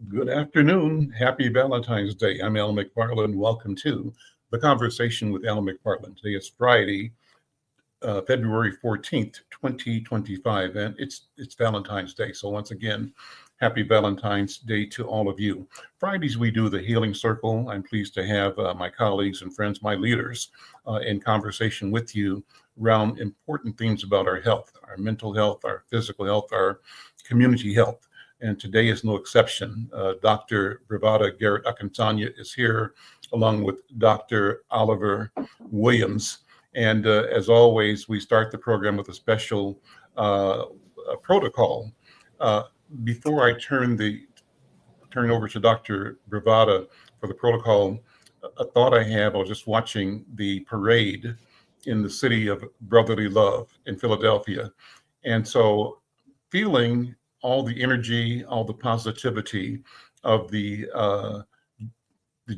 Good afternoon. Happy Valentine's Day. I'm Al McFarlane. Welcome to the conversation with Al McFarlane. Today is Friday, February 14th, 2025, and it's Valentine's Day. So once again, happy Valentine's Day to all of you. Fridays we do the Healing Circle. I'm pleased to have my colleagues and friends, my leaders, in conversation with you around important themes about our health, our mental health, our physical health, our community health. And today is no exception. Dr. Bravada Garrett-Akinsanya is here, along with Dr. Oliver Williams. And as always, we start the program with a special protocol. Uh, Before I turn over to Dr. Bravada for the protocol, a thought I have, I was just watching the parade in the city of brotherly love in Philadelphia. And so feeling all the energy, all the positivity of the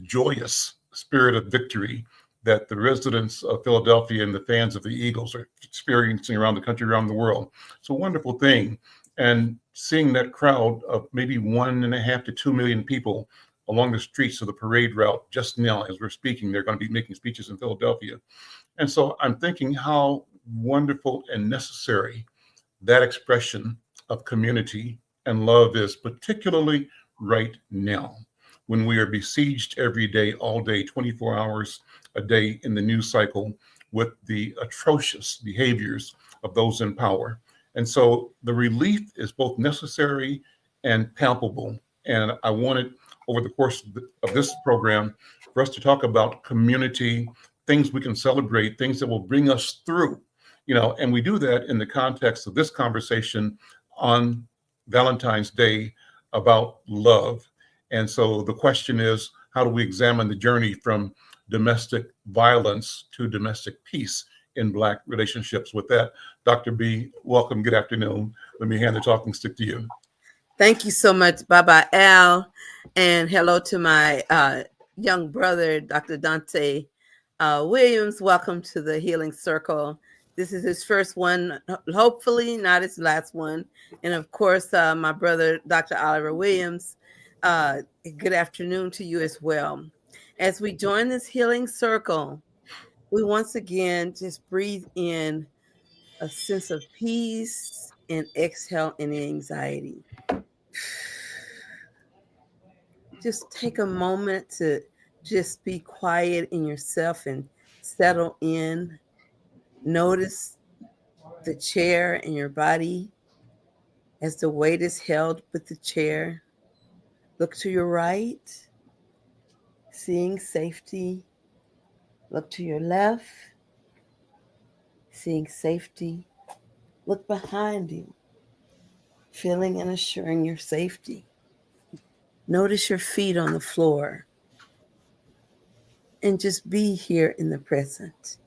joyous spirit of victory that the residents of Philadelphia and the fans of the Eagles are experiencing around the country, around the world. It's a wonderful thing. And seeing that crowd of maybe 1.5 to 2 million people along the streets of the parade route just now, as we're speaking, they're going to be making speeches in Philadelphia. And so I'm thinking how wonderful and necessary that expression of community and love is, particularly right now when we are besieged every day, all day, 24 hours a day in the news cycle with the atrocious behaviors of those in power. And so the relief is both necessary and palpable. And I wanted, over the course of this program, for us to talk about community, things we can celebrate, things that will bring us through, and we do that in the context of this conversation on Valentine's Day about love. And so the question is, how do we examine the journey from domestic violence to domestic peace in Black relationships? With that, Dr. B, welcome. Good afternoon. Let me hand the talking stick to you. Thank you so much, Baba Al. And hello to my young brother, Dr. Dante Williams. Welcome to the Healing Circle. This is his first one, hopefully not his last one. And of course, my brother, Dr. Oliver Williams. Good afternoon to you as well. As we join this Healing Circle, we once again just breathe in a sense of peace and exhale any anxiety. Just take a moment to just be quiet in yourself and settle in. Notice the chair in your body as the weight is held with the chair. Look to your right, seeing safety. Look to your left, seeing safety. Look behind you, feeling and assuring your safety. Notice your feet on the floor and just be here in the present.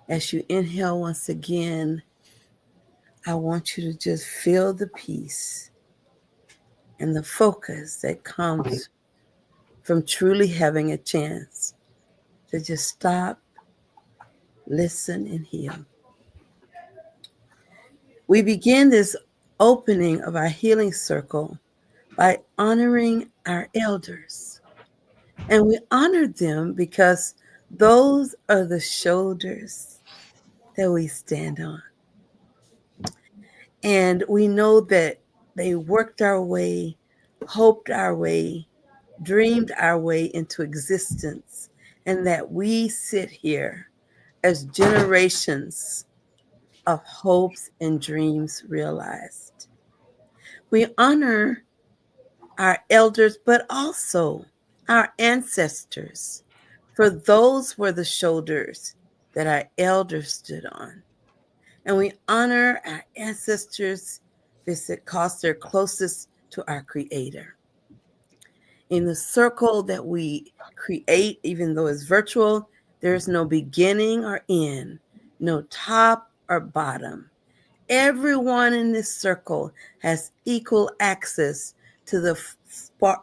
As you inhale once again, I want you to just feel the peace and the focus that comes from truly having a chance to just stop, listen, and heal. We begin this opening of our healing circle by honoring our elders. And we honor them because those are the shoulders that we stand on. And we know that they worked our way, hoped our way, dreamed our way into existence, and that we sit here as generations of hopes and dreams realized. We honor our elders, but also our ancestors, for those were the shoulders that our elders stood on. And we honor our ancestors because they're closest to our Creator. In the circle that we create, even though it's virtual, there's no beginning or end, no top or bottom. Everyone in this circle has equal access to the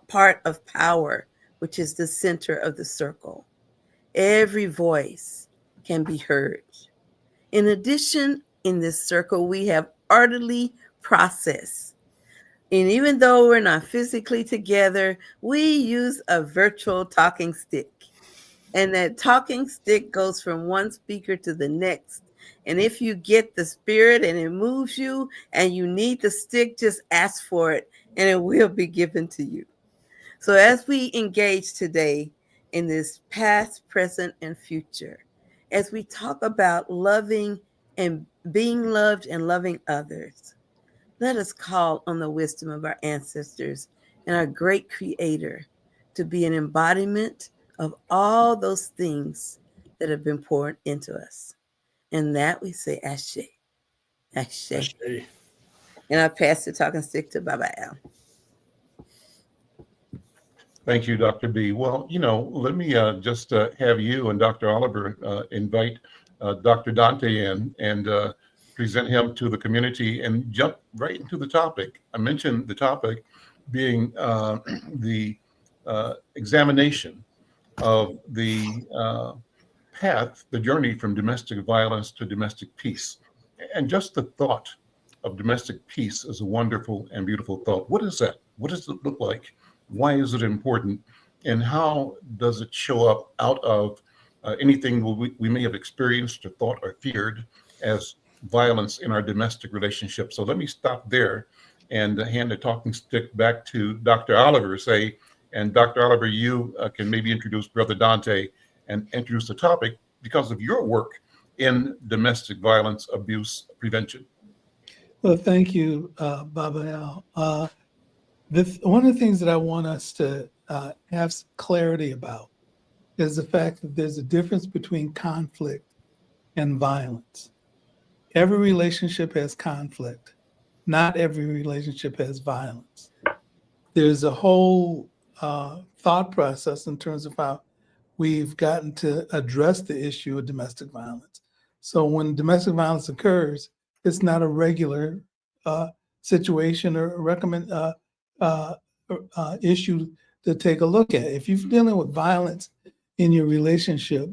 part of power, which is the center of the circle. Every voice can be heard. In addition, in this circle, we have orderly process. And even though we're not physically together, we use a virtual talking stick. And that talking stick goes from one speaker to the next. And if you get the spirit and it moves you and you need the stick, just ask for it and it will be given to you. So as we engage today in this past, present, and future, as we talk about loving and being loved and loving others, let us call on the wisdom of our ancestors and our great creator to be an embodiment of all those things that have been poured into us. And that we say Ashe. Ashe. Ashe. And I pass the talking stick to Baba Al. Thank you, Dr. B. Well, let me just have you and Dr. Oliver invite Dr. Dante in and present him to the community and jump right into the topic. I mentioned the topic being the examination of the path, the journey from domestic violence to domestic peace. And just the thought of domestic peace is a wonderful and beautiful thought. What is that? What does it look like? Why is it important? And how does it show up out of anything we may have experienced or thought or feared as violence in our domestic relationship? So let me stop there and hand the talking stick back to Dr. Oliver, and Dr. Oliver, you can maybe introduce Brother Dante and introduce the topic because of your work in domestic violence abuse prevention. Well, thank you, Baba Al. One of the things that I want us to have clarity about is the fact that there's a difference between conflict and violence. Every relationship has conflict. Not every relationship has violence. There's a whole thought process in terms of how we've gotten to address the issue of domestic violence. So when domestic violence occurs, it's not a regular situation or issue to take a look at. If you're dealing with violence in your relationship,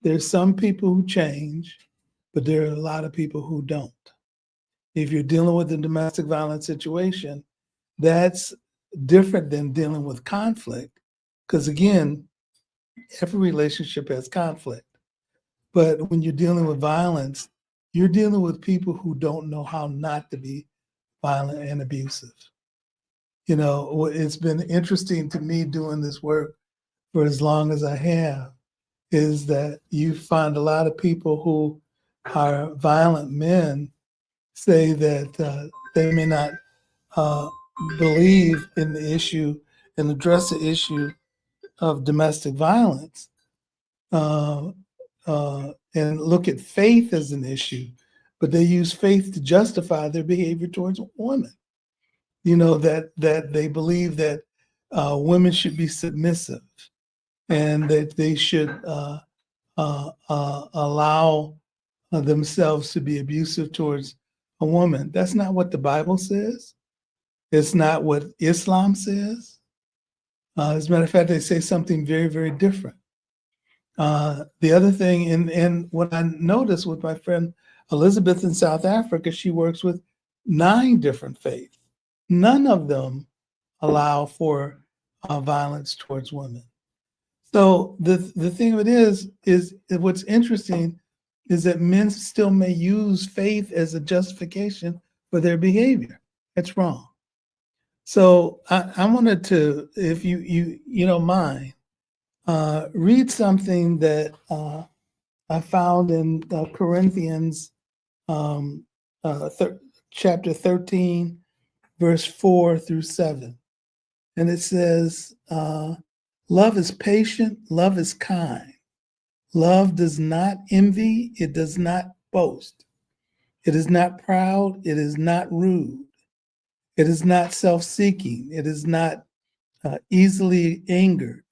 there's some people who change, but there are a lot of people who don't. If you're dealing with a domestic violence situation, that's different than dealing with conflict, because again, every relationship has conflict. But when you're dealing with violence, you're dealing with people who don't know how not to be violent and abusive. It's been interesting to me doing this work for as long as I have, is that you find a lot of people who are violent men say that they may not believe in the issue and address the issue of domestic violence and look at faith as an issue, but they use faith to justify their behavior towards women. That they believe that women should be submissive and that they should allow themselves to be abusive towards a woman. That's not what the Bible says. It's not what Islam says. As a matter of fact, they say something very, very different. The other thing, and what I noticed with my friend Elizabeth in South Africa, she works with 9 different faiths. None of them allow for violence towards women. So the thing of it is what's interesting is that men still may use faith as a justification for their behavior. That's wrong. So I wanted to, if you don't mind, read something that I found in Corinthians chapter 13, verse 4 through 7. And it says, love is patient, love is kind. Love does not envy, it does not boast. It is not proud, it is not rude. It is not self-seeking, it is not easily angered.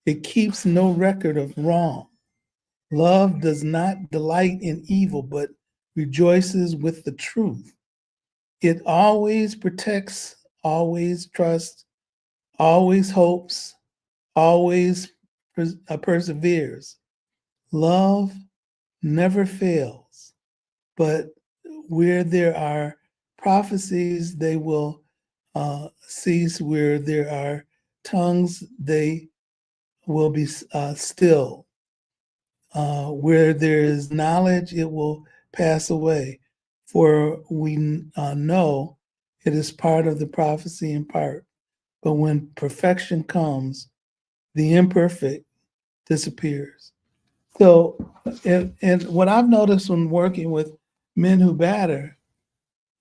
It keeps no record of wrong. Love does not delight in evil, but rejoices with the truth. It always protects, always trusts, always hopes, always perseveres. Love never fails, but where there are prophecies, they will cease. Where there are tongues, they will be still. Where there is knowledge, it will pass away. For we know it is part of the prophecy in part. But when perfection comes, the imperfect disappears. So, and what I've noticed when working with men who batter,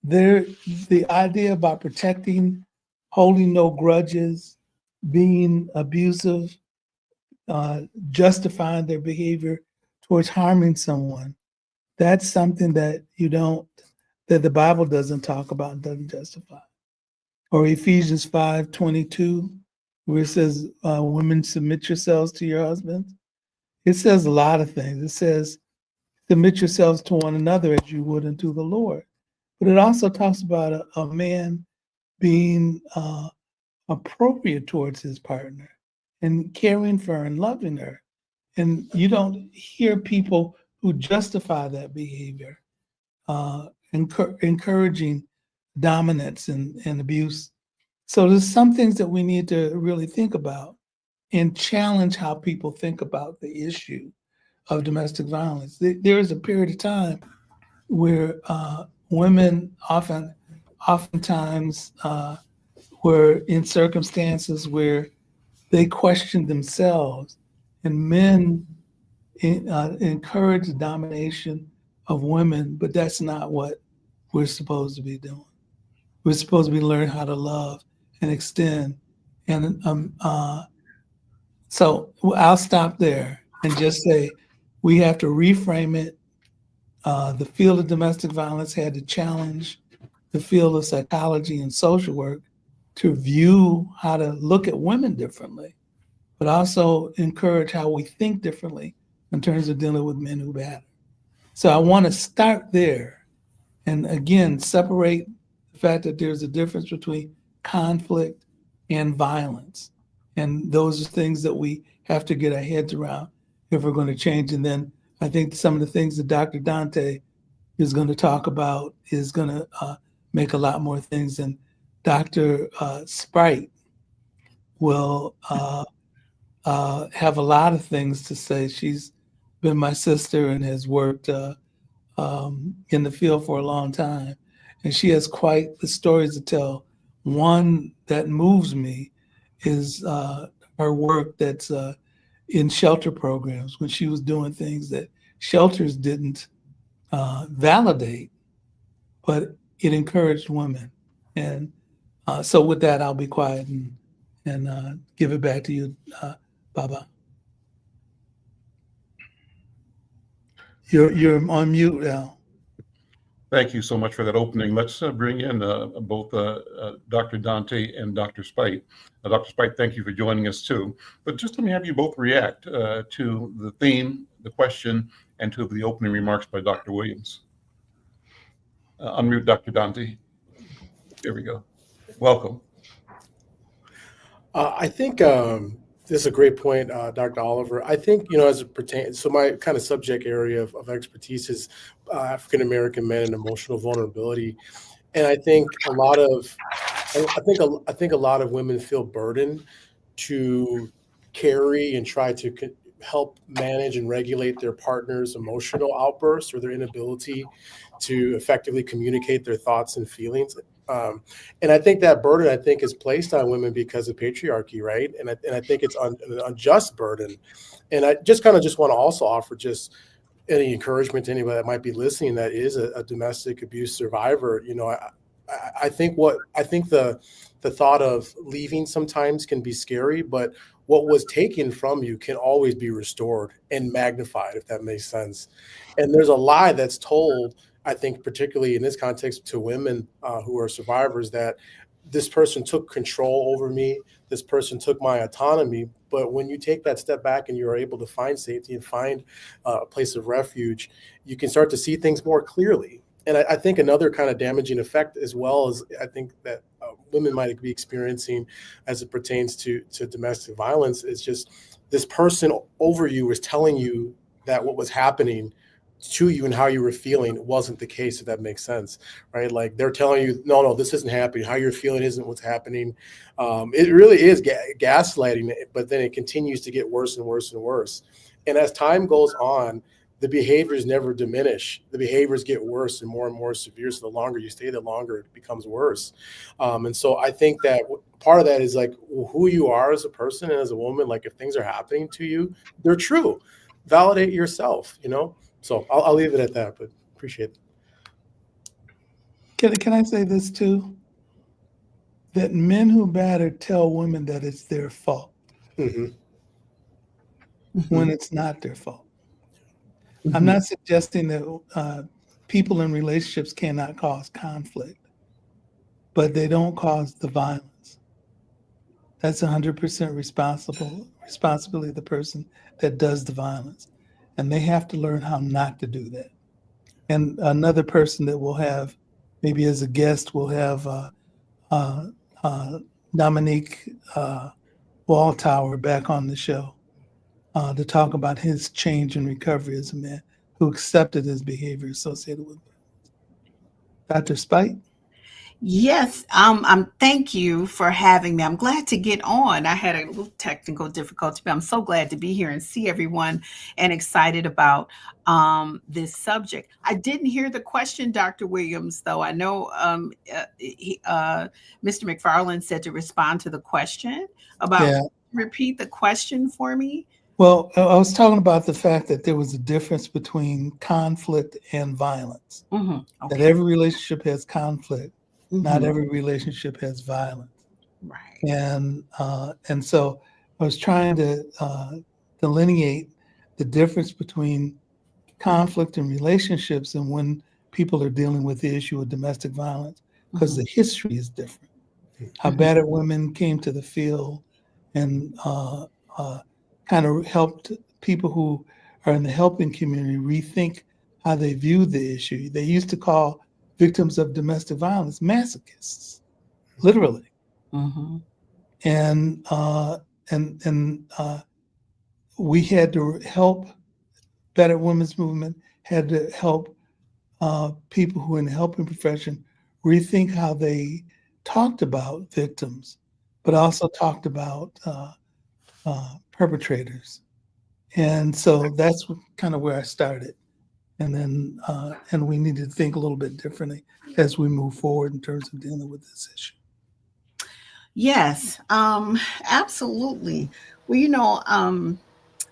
the idea about protecting, holding no grudges, being abusive, justifying their behavior towards harming someone, that's something that that the Bible doesn't talk about and doesn't justify. Or Ephesians 5:22, where it says, women, submit yourselves to your husbands. It says a lot of things. It says, submit yourselves to one another as you would unto the Lord. But it also talks about a man being appropriate towards his partner and caring for her and loving her. And you don't hear people who justify that behavior, encouraging dominance and abuse. So there's some things that we need to really think about and challenge how people think about the issue of domestic violence. There is a period of time where women oftentimes were in circumstances where they questioned themselves, and men encourage the domination of women, but that's not what we're supposed to be doing. We're supposed to be learning how to love and extend. And so I'll stop there and just say we have to reframe it. The field of domestic violence had to challenge the field of psychology and social work to view how to look at women differently, but also encourage how we think differently in terms of dealing with men who batter. So I want to start there and again, separate the fact that there's a difference between conflict and violence. And those are things that we have to get our heads around if we're going to change. And then I think some of the things that Dr. Dante is going to talk about is going to make a lot more things. And Dr. Spight will have a lot of things to say. She's been my sister and has worked in the field for a long time. And she has quite the stories to tell. One that moves me is her work that's in shelter programs, when she was doing things that shelters didn't validate, but it encouraged women. And so with that, I'll be quiet and give it back to you, Baba. You're on mute now. Thank you so much for that opening. Let's bring in both Dr. Dante and Dr. Spight. Dr. Spight, thank you for joining us too. But just let me have you both react to the theme, the question, and to the opening remarks by Dr. Williams. Unmute Dr. Dante. There we go. Welcome. I think this is a great point, Dr. Oliver. I think, as it pertains, so my kind of subject area of expertise is African-American men and emotional vulnerability. And I think a lot of women feel burdened to carry and try to help manage and regulate their partner's emotional outbursts or their inability to effectively communicate their thoughts and feelings. And I think that burden, is placed on women because of patriarchy, right? And I think it's an unjust burden. And I just want to also offer just any encouragement to anybody that might be listening that is a domestic abuse survivor. I think the thought of leaving sometimes can be scary, but what was taken from you can always be restored and magnified, if that makes sense. And there's a lie that's told, I think, particularly in this context, to women who are survivors, that this person took control over me, this person took my autonomy. But when you take that step back and you're able to find safety and find a place of refuge, you can start to see things more clearly. And I think another kind of damaging effect, as well as I think that women might be experiencing as it pertains to domestic violence, is just this person over you is telling you that what was happening to you and how you were feeling wasn't the case, if that makes sense, right? Like they're telling you, no, this isn't happening. How you're feeling isn't what's happening. It really is gaslighting, but then it continues to get worse and worse and worse. And as time goes on, the behaviors never diminish. The behaviors get worse and more severe. So the longer you stay, the longer it becomes worse. And so I think that part of that is like who you are as a person and as a woman. Like if things are happening to you, they're true. Validate yourself, you know? So I'll leave it at that, but appreciate it. Can I say this too? That men who batter tell women that it's their fault when it's not their fault. I'm not suggesting that people in relationships cannot cause conflict, but they don't cause the violence. That's 100% responsibility of the person that does the violence. And they have to learn how not to do that. And another person that we'll have, maybe as a guest, we'll have Dominique Walltower back on the show to talk about his change in recovery as a man who accepted his behavior associated with it. Dr. Spight? Yes, thank you for having me. I'm glad to get on. I had a little technical difficulty, but I'm so glad to be here and see everyone and excited about this subject. I didn't hear the question, Dr. Williams, though. I know Mr. McFarlane said to respond to the question about, repeat the question for me. Well, I was talking about the fact that there was a difference between conflict and violence. Okay. That every relationship has conflict. Not every relationship has violence. Right. And so I was trying to delineate the difference between conflict and relationships and when people are dealing with the issue of domestic violence, because the history is different. How battered women came to the field and kind of helped people who are in the helping community rethink how they view the issue. They used to call victims of domestic violence masochists, literally. And we had to help. Better Women's Movement had to help people who are in the helping profession rethink how they talked about victims, but also talked about perpetrators. And so that's kind of where I started. And then, and we need to think a little bit differently as we move forward in terms of dealing with this issue. Yes, absolutely. Well,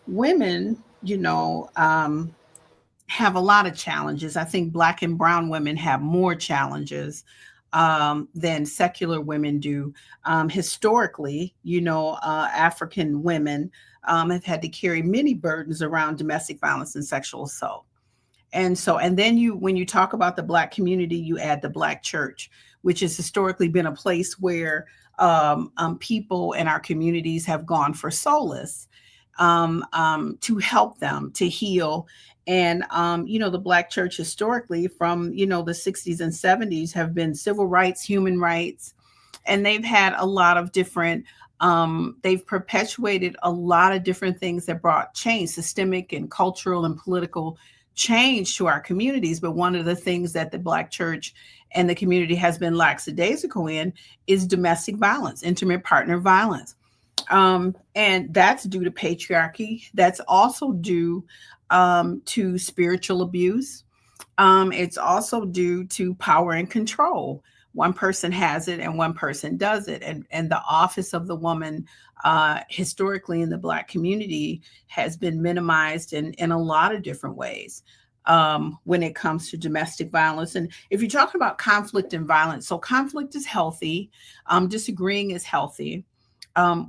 women, have a lot of challenges. I think Black and brown women have more challenges than secular women do. Historically, African women have had to carry many burdens around domestic violence and sexual assault. And then when you talk about the Black community, you add the Black church, which has historically been a place where people in our communities have gone for solace to help them to heal. And, the Black church historically from, the 60s and 70s have been civil rights, human rights, and they've had a lot of different, they've perpetuated a lot of different things that brought change, systemic and cultural and political change to our communities. But one of the things that the Black church and the community has been lackadaisical in is domestic violence, intimate partner violence. And that's due to patriarchy. That's also due to spiritual abuse. It's also due to power and control. One person has it and one person does it. And the office of the woman historically in the Black community has been minimized in a lot of different ways when it comes to domestic violence. And if you're talking about conflict and violence, so conflict is healthy, disagreeing is healthy.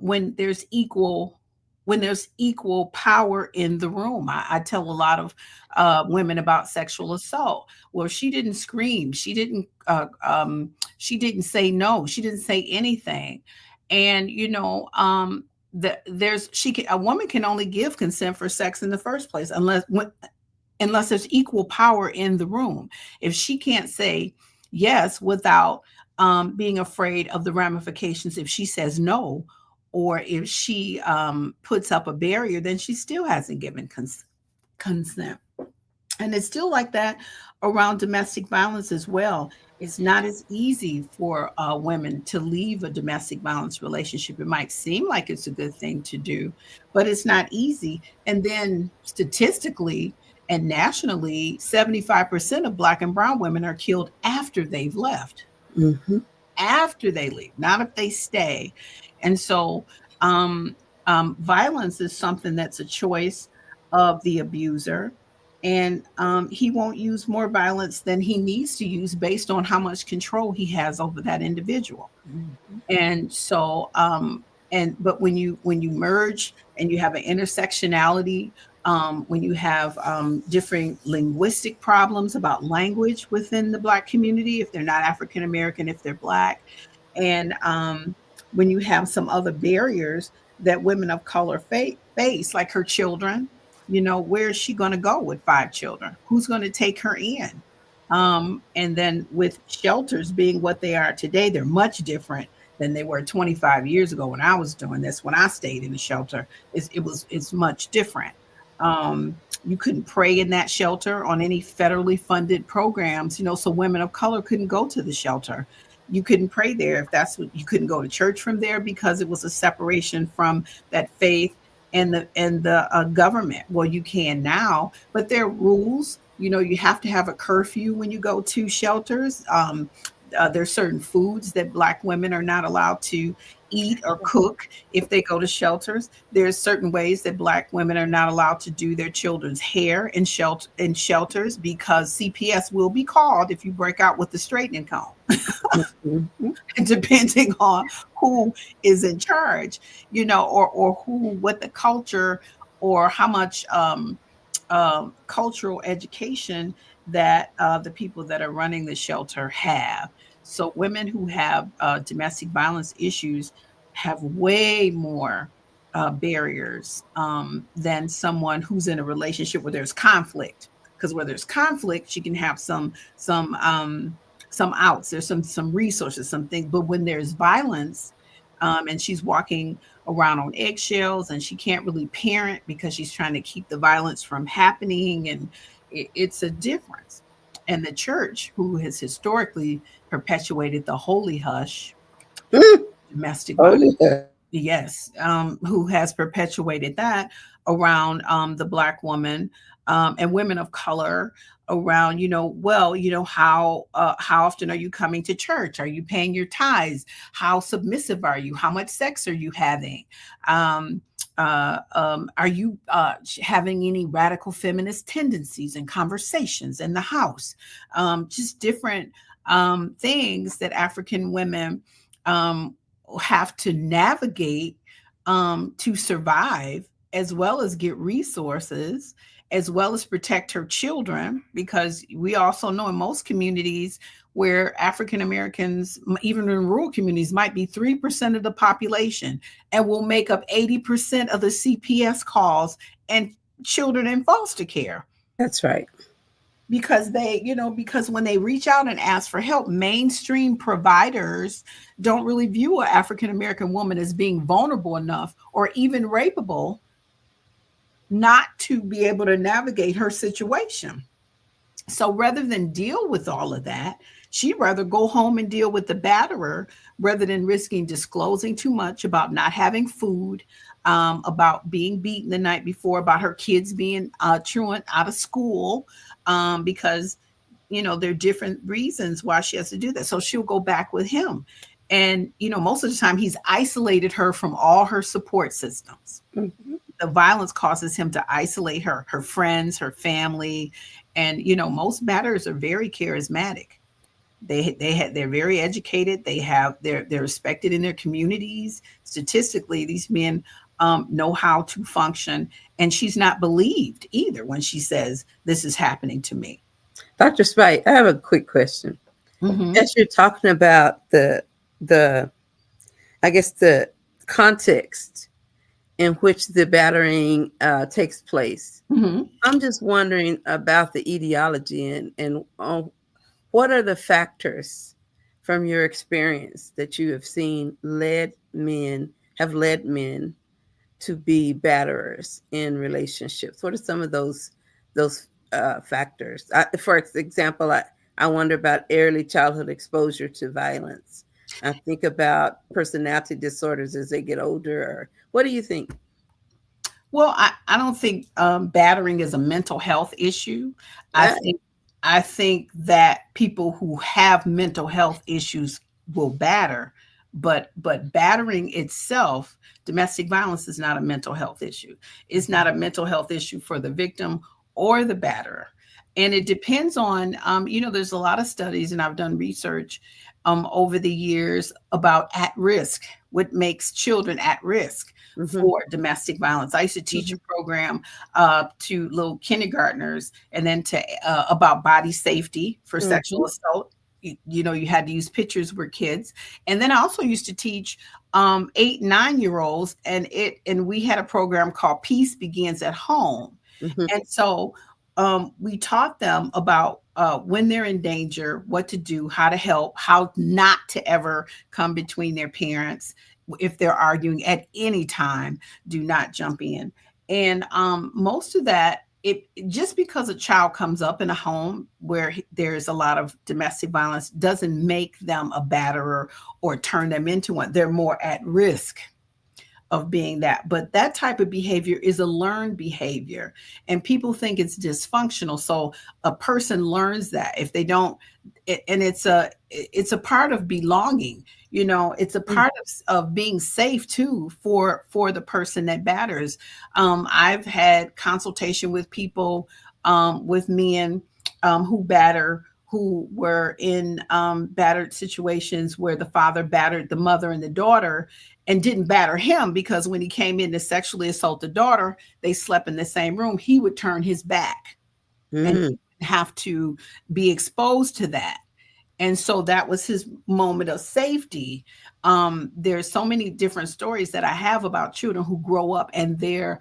When there's equal power in the room. I tell a lot of women about sexual assault. Well, she didn't scream. She didn't say no. She didn't say anything. And, a woman can only give consent for sex in the first place unless there's equal power in the room. If she can't say yes without being afraid of the ramifications, if she says no, or if she puts up a barrier, then she still hasn't given consent. And it's still like that around domestic violence as well. It's not as easy for women to leave a domestic violence relationship. It might seem like it's a good thing to do, but it's not easy. And then statistically and nationally, 75% of Black and brown women are killed after they've left, Mm-hmm. after they leave, not if they stay. And so violence is something that's a choice of the abuser. And he won't use more violence than he needs to use based on how much control he has over that individual. Mm-hmm. And so but when you merge and you have an intersectionality, when you have different linguistic problems about language within the Black community, if they're not African American, if they're Black, and when you have some other barriers that women of color face, like her children, where is she going to go with 5 children? Who's going to take her in? And then with shelters being what they are today, they're much different than they were 25 years ago when I was doing this. When I stayed in a shelter, it's much different. You couldn't pray in that shelter on any federally funded programs, so women of color couldn't go to the shelter. You couldn't pray there if that's what you couldn't go to church from there because it was a separation from that faith and the government. Well, you can now, but there are rules. You have to have a curfew when you go to shelters. There's certain foods that Black women are not allowed to eat or cook if they go to shelters. There's certain ways that Black women are not allowed to do their children's hair in shelters because CPS will be called if you break out with the straightening comb. Mm-hmm. Depending on who is in charge, or what the culture or how much cultural education that the people that are running the shelter have. So women who have domestic violence issues have way more barriers than someone who's in a relationship where there's conflict. Because where there's conflict, she can have some outs. There's some resources, some things. But when there's violence, and she's walking around on eggshells, and she can't really parent because she's trying to keep the violence from happening, and it's a difference. And the church, who has historically perpetuated the holy hush, domestic violence, yes, who has perpetuated that around the Black woman and women of color around, how often are you coming to church? Are you paying your tithes? How submissive are you? How much sex are you having? Are you having any radical feminist tendencies and conversations in the house? Just different things that African women have to navigate to survive, as well as get resources, as well as protect her children, because we also know in most communities where African Americans, even in rural communities, might be 3% of the population and will make up 80% of the CPS calls and children in foster care. That's right. Because because when they reach out and ask for help, mainstream providers don't really view an African American woman as being vulnerable enough or even rapeable not to be able to navigate her situation. So rather than deal with all of that, she'd rather go home and deal with the batterer rather than risking disclosing too much about not having food, about being beaten the night before, about her kids being truant out of school, because, there are different reasons why she has to do that. So she'll go back with him. And, most of the time he's isolated her from all her support systems. Mm-hmm. The violence causes him to isolate her friends, her family. And, most batterers are very charismatic. They're very educated. They're respected in their communities. Statistically, these men know how to function. And she's not believed either when she says, this is happening to me. Dr. Spight, I have a quick question. Mm-hmm. As you're talking about the context in which the battering takes place, mm-hmm. I'm just wondering about the etiology and what are the factors from your experience that you have seen led men to be batterers in relationships? What are some of those factors. For example, I wonder about early childhood exposure to violence. I think about personality disorders as they get older. What do you think? Well, I don't think battering is a mental health issue. Yeah. I think that people who have mental health issues will batter, but battering itself, domestic violence is not a mental health issue. It's not a mental health issue for the victim or the batterer. And it depends on, there's a lot of studies, and I've done research over the years about at risk, what makes children at risk for domestic violence. I used to teach a program to little kindergartners, and then to about body safety for sexual assault. You had to use pictures with kids. And then I also used to teach 8, 9-year-olds, and we had a program called Peace Begins at Home. And so we taught them about when they're in danger, what to do, how to help, how not to ever come between their parents. If they're arguing at any time, do not jump in. And most of that, just because a child comes up in a home where there's a lot of domestic violence doesn't make them a batterer or turn them into one. They're more at risk of being that. But that type of behavior is a learned behavior, and people think it's dysfunctional. So a person learns that if they don't, and it's a part of belonging. It's a part of being safe too for the person that batters. I've had consultation with people, with men who batter, who were in battered situations where the father battered the mother and the daughter and didn't batter him, because when he came in to sexually assault the daughter, they slept in the same room. He would turn his back and have to be exposed to that. And so that was his moment of safety. There's so many different stories that I have about children who grow up and their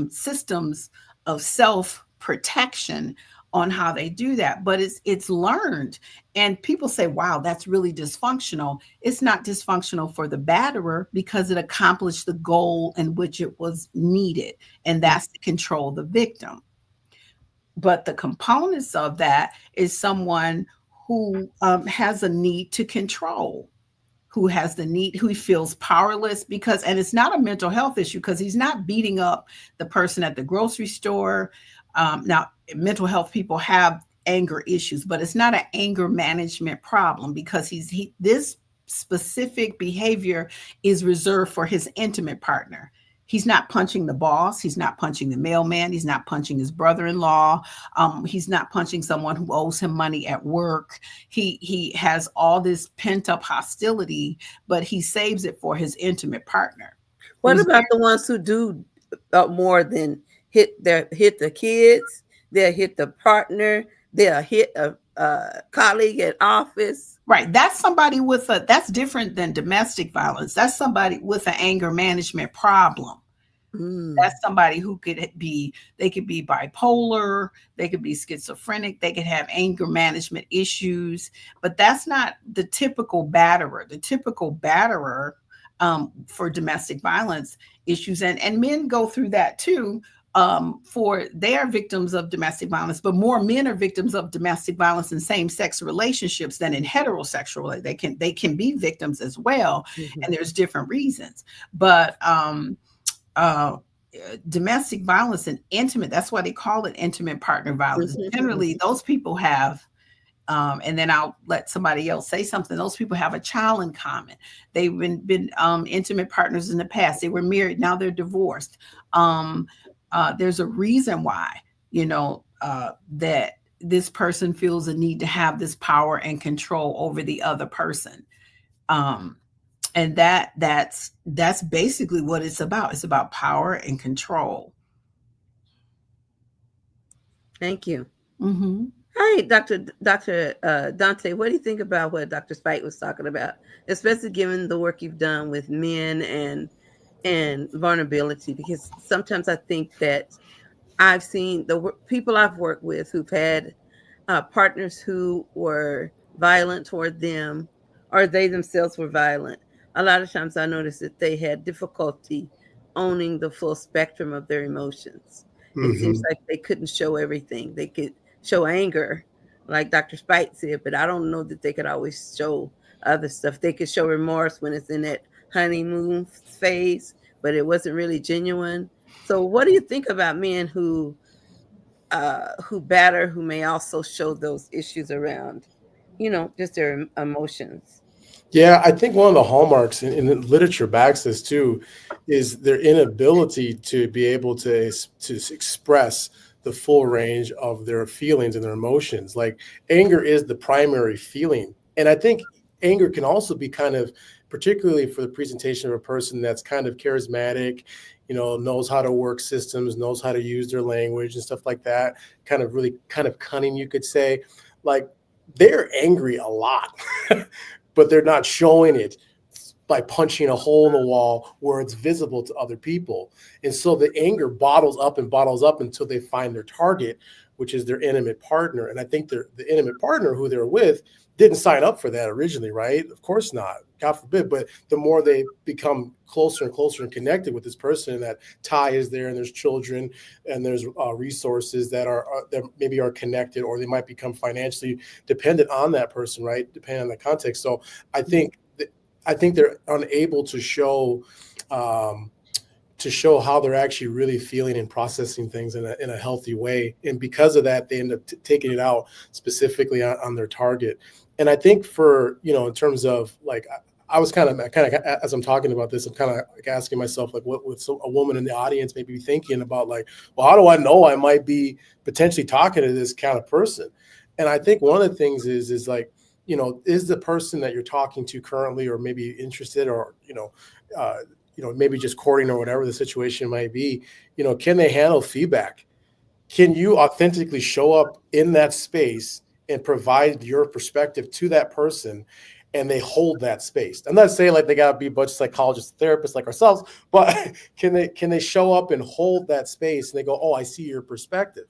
systems of self-protection on how they do that. But it's learned. And people say, wow, that's really dysfunctional. It's not dysfunctional for the batterer, because it accomplished the goal in which it was needed. And that's to control the victim. But the components of that is someone who has a need to control, who feels powerless, and it's not a mental health issue, because he's not beating up the person at the grocery store. Now, mental health people have anger issues, but it's not an anger management problem, because this specific behavior is reserved for his intimate partner. He's not punching the boss. He's not punching the mailman. He's not punching his brother-in-law. He's not punching someone who owes him money at work. He has all this pent-up hostility, but he saves it for his intimate partner. What about the ones who do more than hit the kids? They'll hit the partner. They'll hit a colleague at office. Right. That's somebody that's different than domestic violence. That's somebody with an anger management problem. That's somebody who they could be bipolar, they could be schizophrenic, they could have anger management issues, but that's not the typical batterer. The typical batterer for domestic violence issues, and men go through that too. They are victims of domestic violence, but more men are victims of domestic violence in same-sex relationships than in heterosexual. They can be victims as well, and there's different reasons. But domestic violence and intimate, that's why they call it intimate partner violence. Generally, those people have, and then I'll let somebody else say something. Those people have a child in common. They've been intimate partners in the past. They were married, now they're divorced. There's a reason why, that this person feels a need to have this power and control over the other person. And that's basically what it's about. It's about power and control. Thank you. Hi, Dr. Dante. What do you think about what Dr. Spight was talking about, especially given the work you've done with men and vulnerability? Because sometimes I think that I've seen the people I've worked with who've had partners who were violent toward them, or they themselves were violent. A lot of times I noticed that they had difficulty owning the full spectrum of their emotions. It seems like they couldn't show everything. They could show anger, like Dr. Spight said, but I don't know that they could always show other stuff. They could show remorse when it's in that honeymoon phase, but it wasn't really genuine. So what do you think about men who batter, who may also show those issues around, just their emotions? Yeah, I think one of the hallmarks in the literature backs this too, is their inability to be able to express the full range of their feelings and their emotions. Like anger is the primary feeling. And I think anger can also be kind of, particularly for the presentation of a person that's kind of charismatic, knows how to work systems, knows how to use their language and stuff like that, kind of really kind of cunning, you could say. Like they're angry a lot, but they're not showing it by punching a hole in the wall where it's visible to other people. And so the anger bottles up until they find their target, which is their intimate partner. And I think the intimate partner who they're with didn't sign up for that originally, right? Of course not, God forbid. But the more they become closer and closer and connected with this person, and that tie is there, and there's children, and there's resources that maybe are connected, or they might become financially dependent on that person, right? Depending on the context. So I think they're unable to show how they're actually really feeling and processing things in a healthy way. And because of that, they end up taking it out specifically on their target. And I think for, in terms of like, I was kind of as I'm talking about this, I'm kind of like asking myself, like, what would a woman in the audience maybe be thinking about, like, well, how do I know I might be potentially talking to this kind of person? And I think one of the things is like, is the person that you're talking to currently, or maybe interested, or, maybe just courting, or whatever the situation might be, can they handle feedback? Can you authentically show up in that space and provide your perspective to that person, and they hold that space? I'm not saying like they got to be a bunch of psychologists, therapists like ourselves, but can they show up and hold that space, and they go, oh, I see your perspective?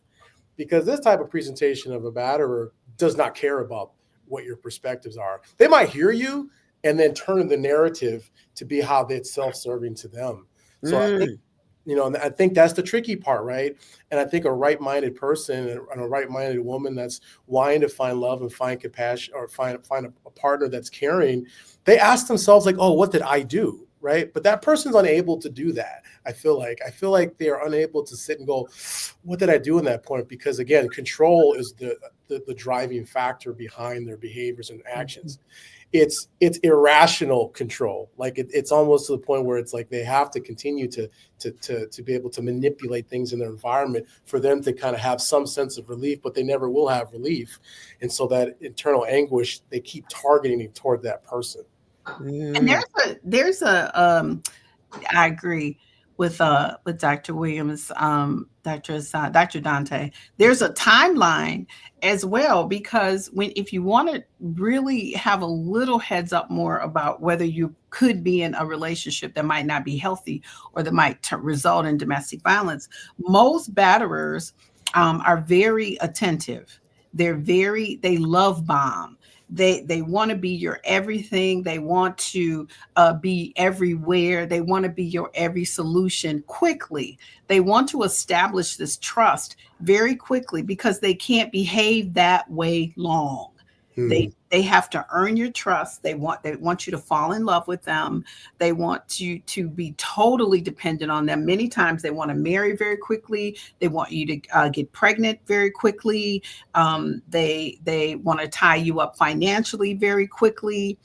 Because this type of presentation of a batterer does not care about what your perspectives are. They might hear you and then turn the narrative to be how it's self-serving to them. So I think, and I think that's the tricky part, right? And I think a right-minded person and a right-minded woman that's wanting to find love and find compassion, or find a partner that's caring, they ask themselves like, oh, what did I do? Right. But that person's unable to do that. I feel like they are unable to sit and go, what did I do in that point? Because again, control is the driving factor behind their behaviors and actions. It's irrational control. Like it's almost to the point where it's like they have to continue to be able to manipulate things in their environment for them to kind of have some sense of relief, but they never will have relief. And so that internal anguish, they keep targeting it toward that person. And there's a I agree with Dr. Williams, Dr. Dante. There's a timeline as well, because if you want to really have a little heads up more about whether you could be in a relationship that might not be healthy, or that might result in domestic violence, most batterers are very attentive. They love bomb. They want to be your everything. They want to be everywhere. They want to be your every solution quickly. They want to establish this trust very quickly, because they can't behave that way long. They have to earn your trust. They want you to fall in love with them. They want you to be totally dependent on them. Many times they want to marry very quickly. They want you to get pregnant very quickly. They want to tie you up financially very quickly.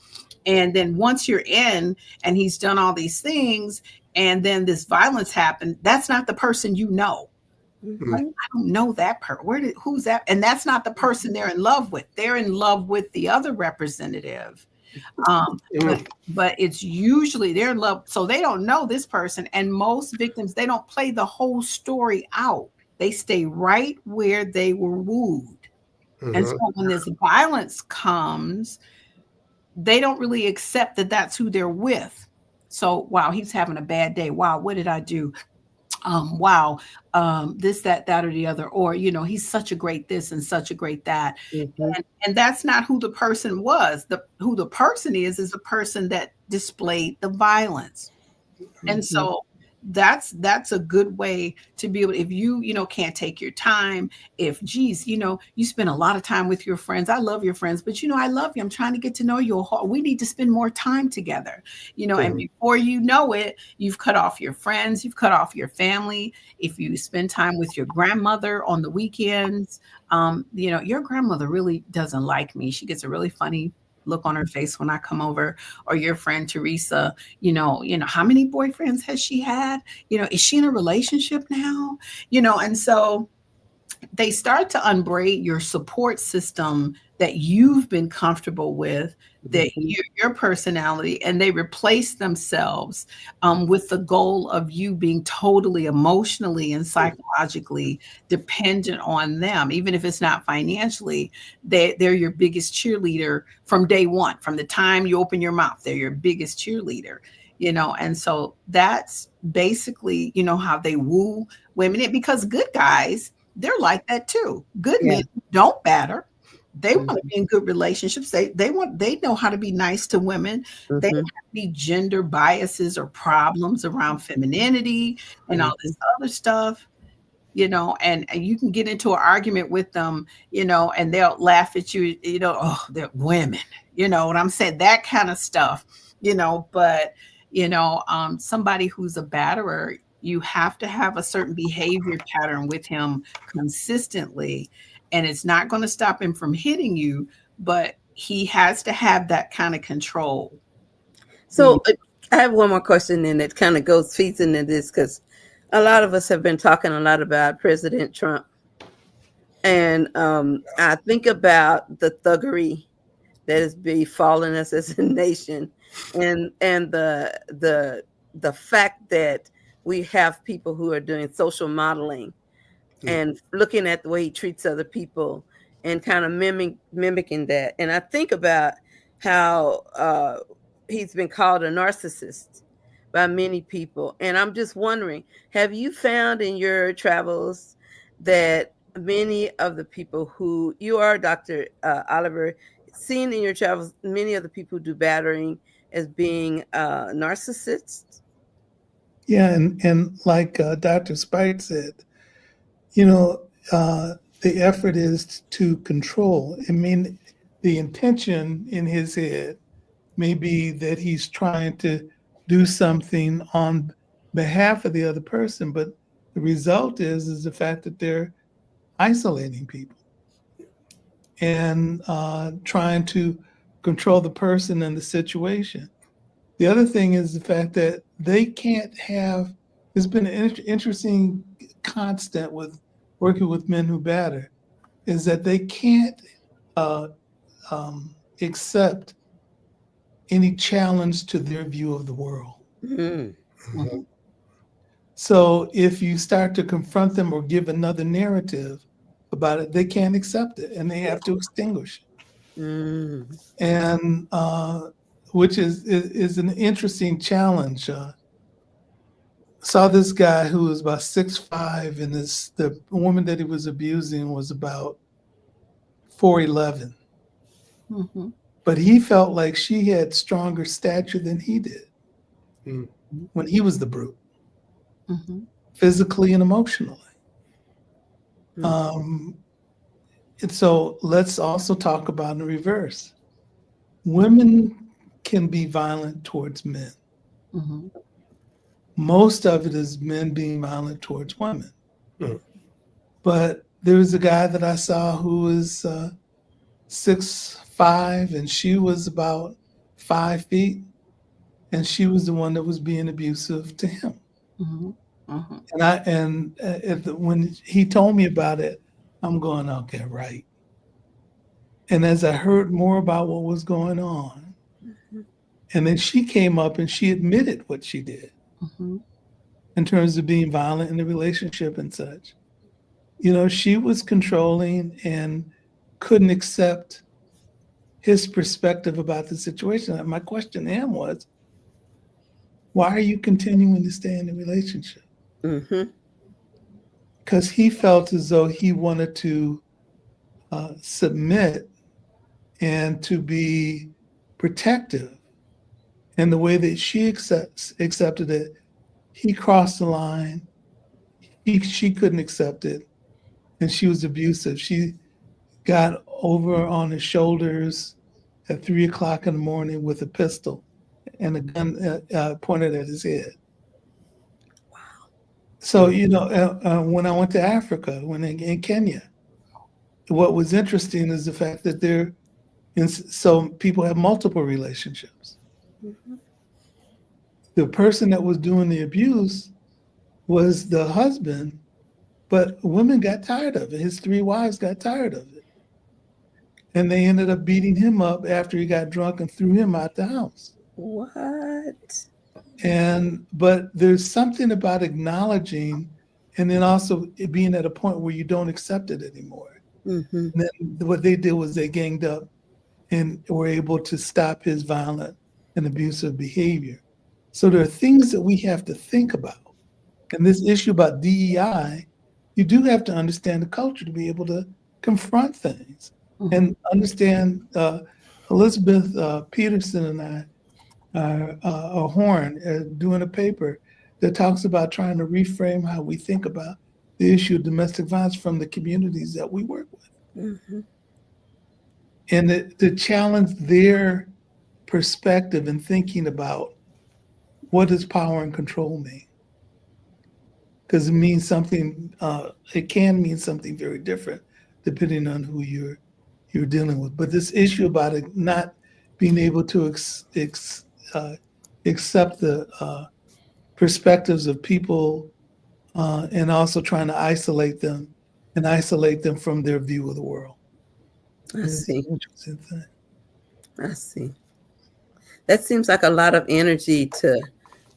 And then once you're in and he's done all these things, and then this violence happened, that's not the person you know. I don't know that person. Who's that? And that's not the person they're in love with. They're in love with the other representative. But it's usually they're in love. So they don't know this person. And most victims, they don't play the whole story out. They stay right where they were wooed. And so when this violence comes, they don't really accept that that's who they're with. So, wow, he's having a bad day. Wow, what did I do? Wow, this, that, or the other, or, he's such a great this and such a great that. And that's not who the person was. Who the person is the person that displayed the violence. And so that's a good way to be able, if you know, can't take your time, if geez, you know, you spend a lot of time with your friends. I love your friends, but you know, I love you. I'm trying to get to know you. We need to spend more time together, you know, and before you know it, you've cut off your friends, you've cut off your family. If you spend time with your grandmother on the weekends, you know, your grandmother really doesn't like me. She gets a really funny look on her face when I come over. Or your friend Teresa, you know, how many boyfriends has she had? You know, is she in a relationship now? You know, and so they start to unbraid your support system that you've been comfortable with, that your personality, and they replace themselves with the goal of you being totally emotionally and psychologically dependent on them. Even if it's not financially, they're your biggest cheerleader from day one. From the time you open your mouth, they're your biggest cheerleader, you know. And so that's basically, you know, how they woo women, because good guys, they're like that too. Good men don't batter. They want to be in good relationships. They know how to be nice to women. They don't have any gender biases or problems around femininity and all this other stuff, you know, and you can get into an argument with them, you know, and they'll laugh at you, you know, oh, they're women, you know what I'm saying? That kind of stuff, you know. But, you know, somebody who's a batterer, you have to have a certain behavior pattern with him consistently. And it's not going to stop him from hitting you, but he has to have that kind of control. So I have one more question, and it kind of feeds into this, because a lot of us have been talking a lot about President Trump. And I think about the thuggery that is befalling us as a nation, and the fact that we have people who are doing social modeling and looking at the way he treats other people and kind of mimicking that. And I think about how he's been called a narcissist by many people. And I'm just wondering, have you found in your travels that many of the people who you are, Dr. Oliver, seen in your travels, many of the people who do battering as being narcissists? Yeah, and like Dr. Spight said, you know, the effort is to control. I mean, the intention in his head may be that he's trying to do something on behalf of the other person, but the result is the fact that they're isolating people and trying to control the person and the situation. The other thing is the fact that they can't have, there's been an interesting constant with working with men who batter, is that they can't accept any challenge to their view of the world. So if you start to confront them or give another narrative about it, they can't accept it and they have to extinguish it. And which is an interesting challenge. Saw this guy who was about 6'5", and the woman that he was abusing was about 4'11". But he felt like she had stronger stature than he did when he was the brute, physically and emotionally. And so let's also talk about the reverse. Women can be violent towards men. Most of it is men being violent towards women. But there was a guy that I saw who was 6'5", and she was about 5 feet, and she was the one that was being abusive to him. And when he told me about it, I'm going, okay, right. And as I heard more about what was going on, and then she came up and she admitted what she did in terms of being violent in the relationship and such. You know, she was controlling and couldn't accept his perspective about the situation. And my question to him was, why are you continuing to stay in the relationship? Because he felt as though he wanted to submit and to be protective. And the way that she accepted it he crossed the line. She couldn't accept it, and she was abusive. She got over on his shoulders at 3 o'clock in the morning with a pistol and a gun pointed at his head. Wow. So, when I went to Africa, in Kenya, what was interesting is the fact that so people have multiple relationships. Mhm. The person that was doing the abuse was the husband, but women got tired of it. His 3 wives got tired of it. And they ended up beating him up after he got drunk and threw him out the house. What? But there's something about acknowledging and then also it being at a point where you don't accept it anymore. Mm-hmm. And then what they did was they ganged up and were able to stop his violent and abusive behavior. So there are things that we have to think about. And this issue about DEI, you do have to understand the culture to be able to confront things and understand. Elizabeth Peterson and I are Horn doing a paper that talks about trying to reframe how we think about the issue of domestic violence from the communities that we work with. Mm-hmm. And to challenge their perspective and thinking about what does power and control mean? Because it means something, it can mean something very different depending on who you're dealing with. But this issue about it not being able to accept the perspectives of people and also trying to isolate them from their view of the world. I see. It's an interesting thing. I see. That seems like a lot of energy to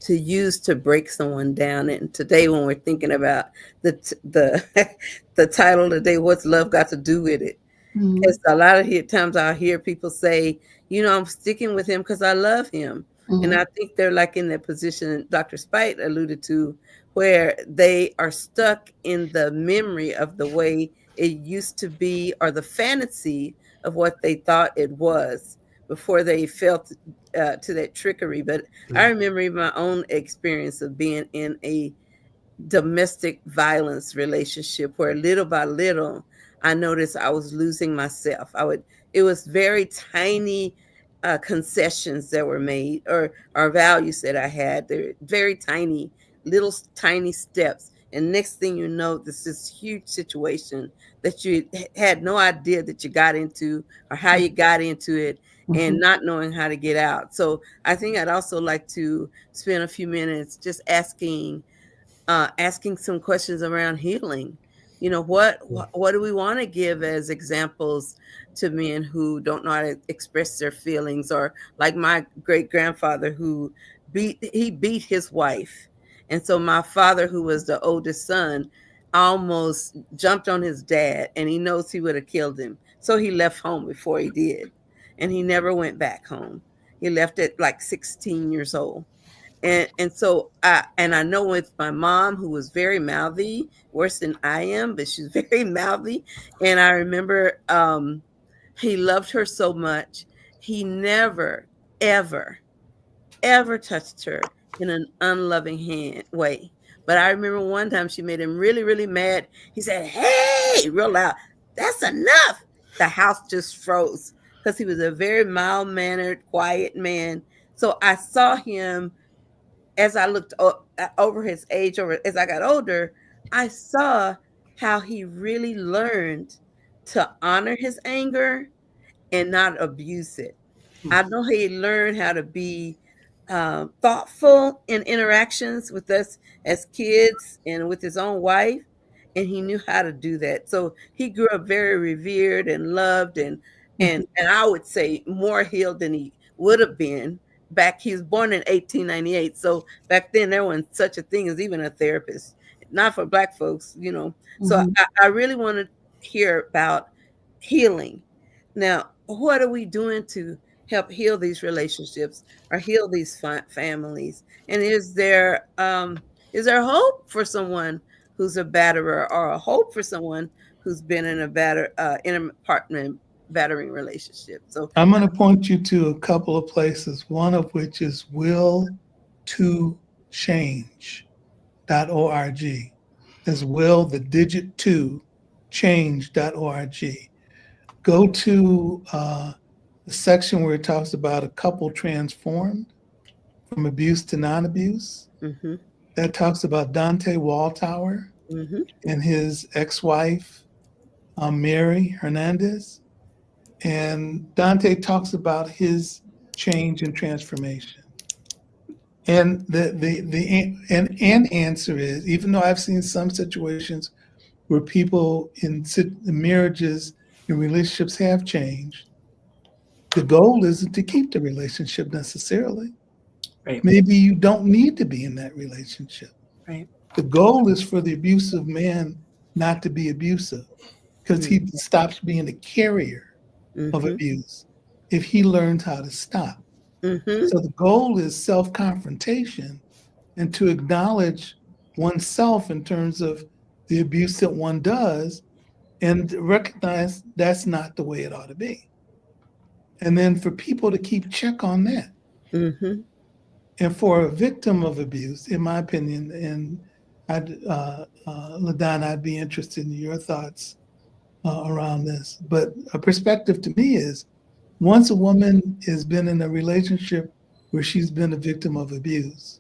use to break someone down. And today, when we're thinking about the title today, what's love got to do with it? Because a lot of times I hear people say, I'm sticking with him because I love him. And I think they're like in that position Dr. Spight alluded to, where they are stuck in the memory of the way it used to be or the fantasy of what they thought it was before they fell to that trickery. But I remember my own experience of being in a domestic violence relationship where little by little I noticed I was losing myself. It was very tiny concessions that were made or values that I had. They're very tiny, little tiny steps. And next thing you know, this is huge situation that you had no idea that you got into or how you got into it and not knowing how to get out. So I think I'd also like to spend a few minutes just asking some questions around healing. What do we want to give as examples to men who don't know how to express their feelings, or like my great grandfather who beat his wife. And so my father, who was the oldest son, almost jumped on his dad, and he knows he would have killed him. So he left home before he did. And he never went back home. He left at like 16 years old. And so I know with my mom, who was very mouthy, worse than I am, but she's very mouthy. And I remember he loved her so much. He never, ever, ever touched her in an unloving way. But I remember one time she made him really, really mad. He said, "Hey," real loud, "that's enough." The house just froze because he was a very mild-mannered, quiet man. So I saw him as I looked over his age, as I got older, I saw how he really learned to honor his anger and not abuse it. I know he learned how to be thoughtful in interactions with us as kids and with his own wife, and he knew how to do that. So he grew up very revered and loved, and I would say more healed than he would have been. He was born in 1898, so back then there wasn't such a thing as even a therapist, not for Black folks, So I really want to hear about healing. Now, what are we doing to help heal these relationships or heal these families? And is there hope for someone who's a batterer, or a hope for someone who's been in a partner battering relationship? So I'm going to point you to a couple of places, one of which is will to change. as well the digit 2 change.org. Go to the section where it talks about a couple transformed from abuse to non-abuse. Mm-hmm. That talks about Dante Walltower Mm-hmm. and his ex-wife, Mary Hernandez. And Dante talks about his change and transformation. And the answer is, even though I've seen some situations where people in marriages and relationships have changed, the goal isn't to keep the relationship necessarily. Right. Maybe you don't need to be in that relationship. Right. The goal is for the abusive man not to be abusive, because he stops being a carrier of abuse if he learns how to stop. Mm-hmm. So the goal is self-confrontation and to acknowledge oneself in terms of the abuse that one does and recognize that's not the way it ought to be. And then for people to keep check on that. Mm-hmm. And for a victim of abuse, in my opinion, and LaDonna, I'd be interested in your thoughts around this. But a perspective to me is, once a woman has been in a relationship where she's been a victim of abuse,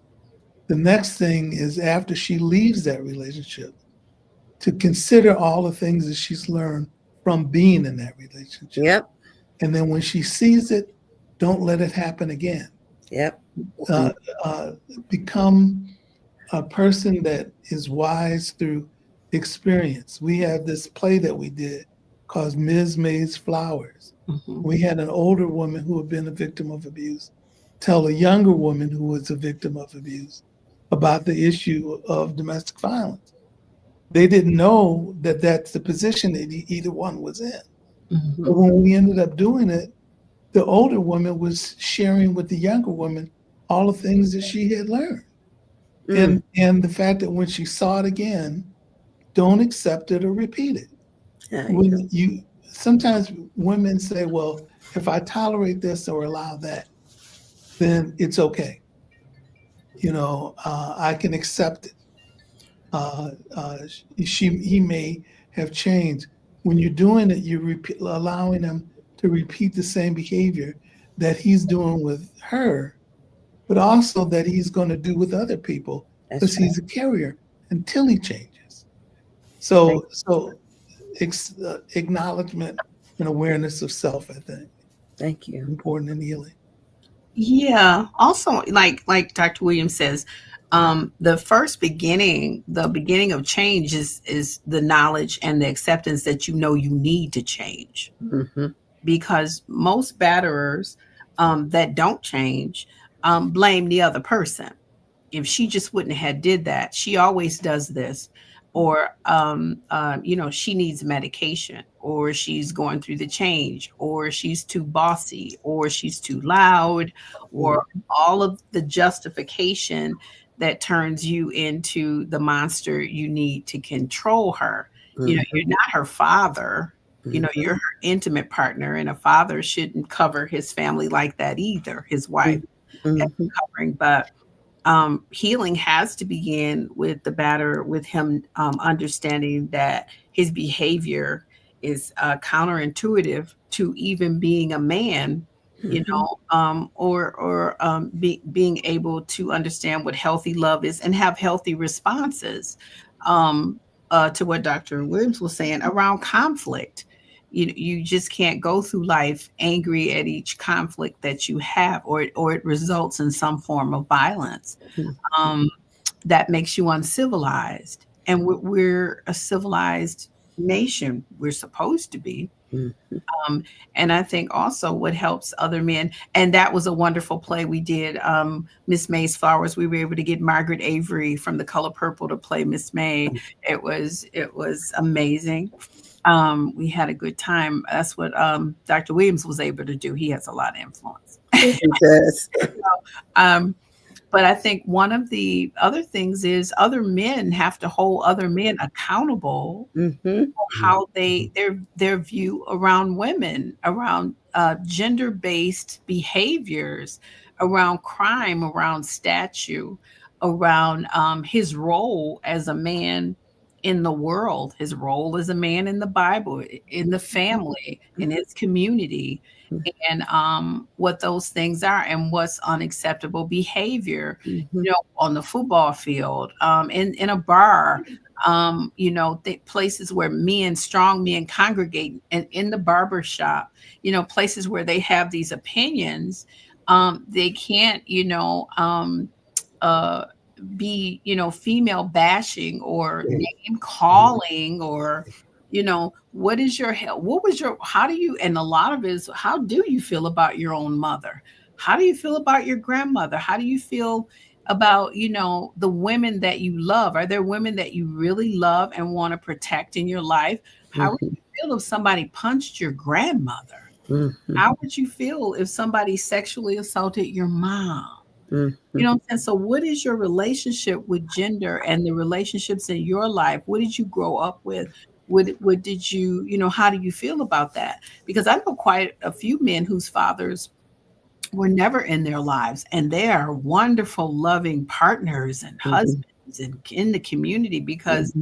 the next thing is, after she leaves that relationship, to consider all the things that she's learned from being in that relationship. Yep. And then when she sees it, don't let it happen again. Yep. Become a person that is wise through experience. We have this play that we did called Ms. May's Flowers. Mm-hmm. We had an older woman who had been a victim of abuse tell a younger woman who was a victim of abuse about the issue of domestic violence. They didn't know that that's the position that either one was in. Mm-hmm. But when we ended up doing it, the older woman was sharing with the younger woman all the things that she had learned. And the fact that when she saw it again, don't accept it or repeat it. When sometimes women say, well, if I tolerate this or allow that, then it's okay. I can accept it. He may have changed. When you're doing it, you're allowing him to repeat the same behavior that he's doing with her, but also that he's going to do with other people, because he's a carrier until he changes. So acknowledgement and awareness of self, I think. Thank you. Important in healing. Yeah. Also, like Dr. Williams says, the beginning of change is the knowledge and the acceptance that you need to change. Mm-hmm. Because most batterers that don't change blame the other person. If she just wouldn't have did that, she always does this, or she needs medication, or she's going through the change, or she's too bossy, or she's too loud, or all of the justification that turns you into the monster you need to control her. You're not her father. You're her intimate partner, and a father shouldn't cover his family like that either. His wife covering, but healing has to begin with the batter, with him understanding that his behavior is counterintuitive to even being a man, being able to understand what healthy love is and have healthy responses to what Dr. Williams was saying around conflict. You just can't go through life angry at each conflict that you have, or it results in some form of violence that makes you uncivilized. And we're a civilized nation. We're supposed to be. And I think also what helps other men, and that was a wonderful play we did, Miss May's Flowers. We were able to get Margaret Avery from The Color Purple to play Miss May. It was amazing. We had a good time. That's what Dr. Williams was able to do. He has a lot of influence. He does. But I think one of the other things is other men have to hold other men accountable for how their view around women, around gender-based behaviors, around crime, around statue. around his role as a man in the world, his role as a man in the Bible, in the family, in his community, and what those things are and what's unacceptable behavior, on the football field, in a bar, places where strong men congregate, and in the barber shop, places where they have these opinions. They can't, be, female bashing or name calling, or, what is your help? What was your, how do you, and a lot of it is, how do you feel about your own mother? How do you feel about your grandmother? How do you feel about, the women that you love? Are there women that you really love and want to protect in your life? How would you feel if somebody punched your grandmother? How would you feel if somebody sexually assaulted your mom? You know what I'm saying? So what is your relationship with gender and the relationships in your life? What did you grow up with? What did you, how do you feel about that? Because I know quite a few men whose fathers were never in their lives, and they are wonderful, loving partners and husbands and in the community, because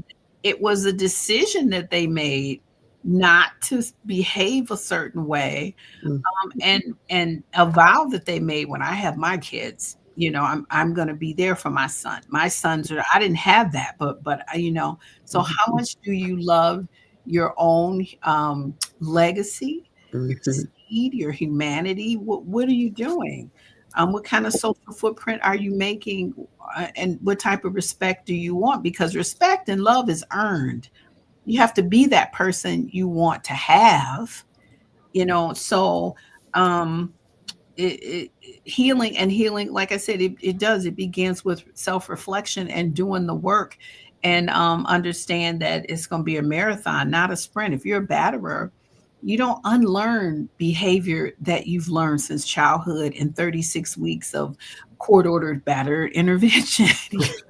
it was a decision that they made not to behave a certain way, and a vow that they made: when I have my kids, I'm going to be there for my son. My sons are, I didn't have that, but so how much do you love your own legacy, your seed, your humanity? What are you doing? What kind of social footprint are you making? And what type of respect do you want? Because respect and love is earned. You have to be that person you want to have, so healing, like I said, it begins with self-reflection and doing the work, and understand that it's going to be a marathon, not a sprint. If you're a batterer, you don't unlearn behavior that you've learned since childhood in 36 weeks of court-ordered batter intervention.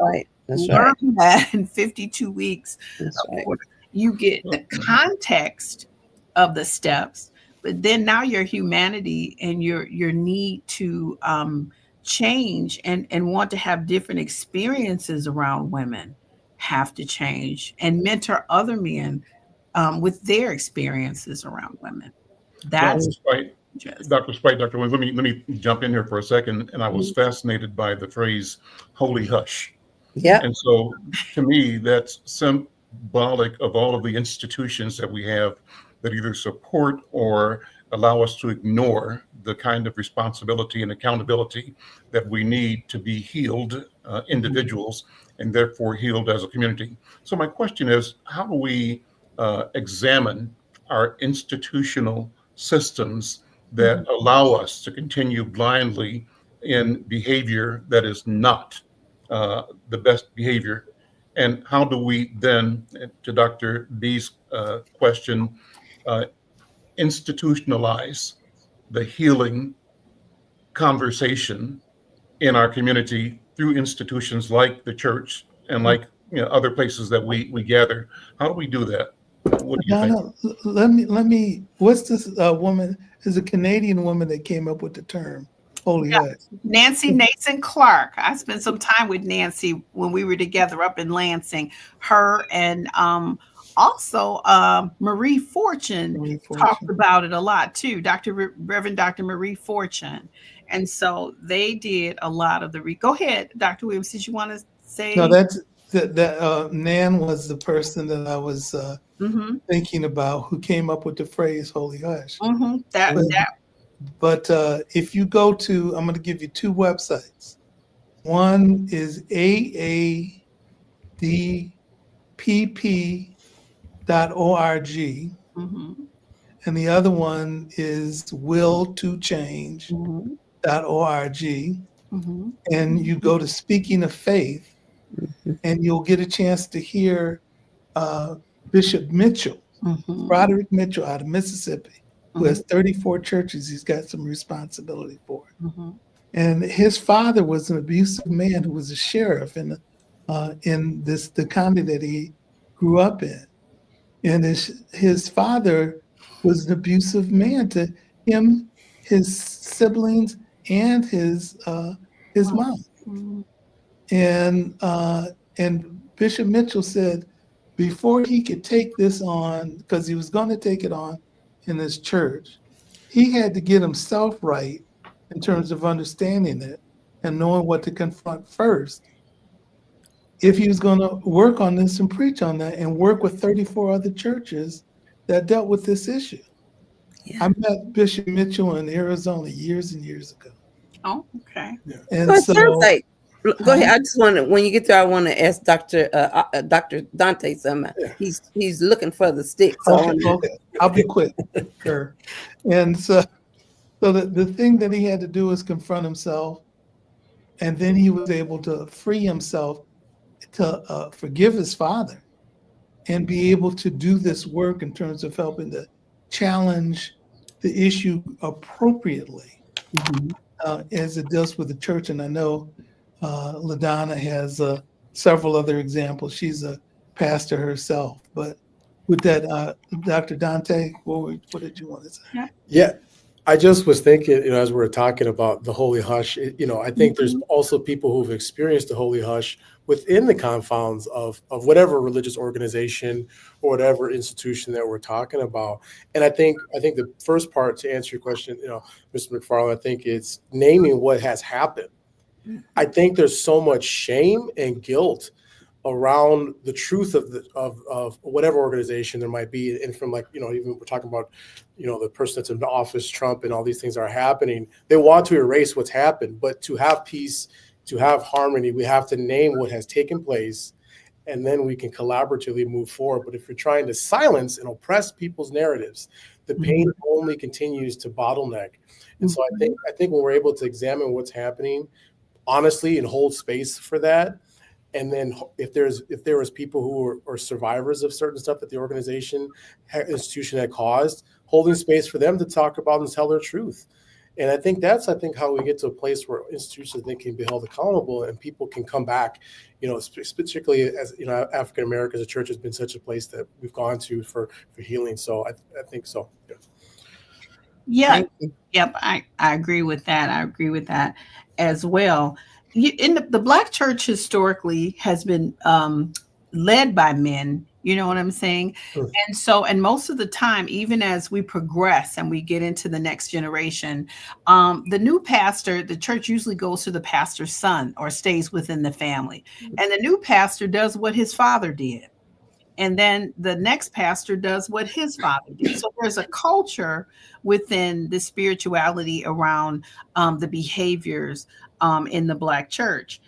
Right. That's Learn right. that in 52 weeks. That's right. You get the context of the steps, but then now your humanity and your need to change and want to have different experiences around women have to change, and mentor other men with their experiences around women. That's Dr. Spight, Dr. Williams, let me jump in here for a second. And I was fascinated by the phrase "holy hush." Yeah. And so, to me, that's symbolic of all of the institutions that we have that either support or allow us to ignore the kind of responsibility and accountability that we need to be healed individuals, and therefore healed as a community. So my question is, how do we examine our institutional systems that allow us to continue blindly in behavior that is not the best behavior? And how do we then, to Dr. B's question, institutionalize the healing conversation in our community through institutions like the church and like other places that we gather? How do we do that? What do you think? Donna, let me. What's this woman? Is a Canadian woman that came up with the term "holy hush"? Nancy Nason Clark. I spent some time with Nancy when we were together up in Lansing. Her and also Marie Fortune talked about it a lot too. Reverend Dr. Marie Fortune. And so they did a lot of the. Go ahead, Dr. Williams. Did you want to say? No, that Nan was the person that I was thinking about, who came up with the phrase "holy hush." But if you go to, I'm going to give you two websites. One is aadpp.org, and the other one is willtochange.org. And you go to Speaking of Faith, and you'll get a chance to hear Bishop Mitchell, Roderick Mitchell out of Mississippi, who has 34 churches he's got some responsibility for. And his father was an abusive man who was a sheriff in the county that he grew up in. And his father was an abusive man to him, his siblings, and his mom. And Bishop Mitchell said before he could take this on, because he was going to take it on in his church, he had to get himself right in terms of understanding it and knowing what to confront first if he was going to work on this and preach on that and work with 34 other churches that dealt with this issue. Yeah. I met Bishop Mitchell in Arizona years and years ago. Oh, okay. And So it so, sounds like, go ahead. I just want to, when you get there, I want to ask Dr. Dante something. He's looking for the stick. So okay. I'll be quick. Sure. And so the thing that he had to do was confront himself, and then he was able to free himself to forgive his father and be able to do this work in terms of helping to challenge the issue appropriately as it does with the church. And I know LaDonna has several other examples. She's a pastor herself. But with that, Dr. Dante, what did you want to say? Yeah, I just was thinking, as we were talking about the holy hush, I think there's also people who've experienced the holy hush within the confounds of whatever religious organization or whatever institution that we're talking about. And I think the first part to answer your question, Mr. McFarlane, I think it's naming what has happened. I think there's so much shame and guilt around the truth of whatever organization there might be. And from even we're talking about, the person that's in office, Trump, and all these things are happening. They want to erase what's happened, but to have peace, to have harmony, we have to name what has taken place, and then we can collaboratively move forward. But if you're trying to silence and oppress people's narratives, the pain only continues to bottleneck. And so I think when we're able to examine what's happening honestly and hold space for that, and then if there was people who are survivors of certain stuff that the institution had caused, holding space for them to talk about and tell their truth. And I think that's how we get to a place where institutions can be held accountable and people can come back, particularly as African Americans, the church has been such a place that we've gone to for healing. So I think so. Yeah. Yep. I agree with that. I agree with that as well. The Black church historically has been led by men. You know what I'm saying? Sure. And most of the time, even as we progress and we get into the next generation, the new pastor, the church usually goes to the pastor's son or stays within the family. And the new pastor does what his father did. And then the next pastor does what his father did. So there's a culture within the spirituality around the behaviors in the Black church.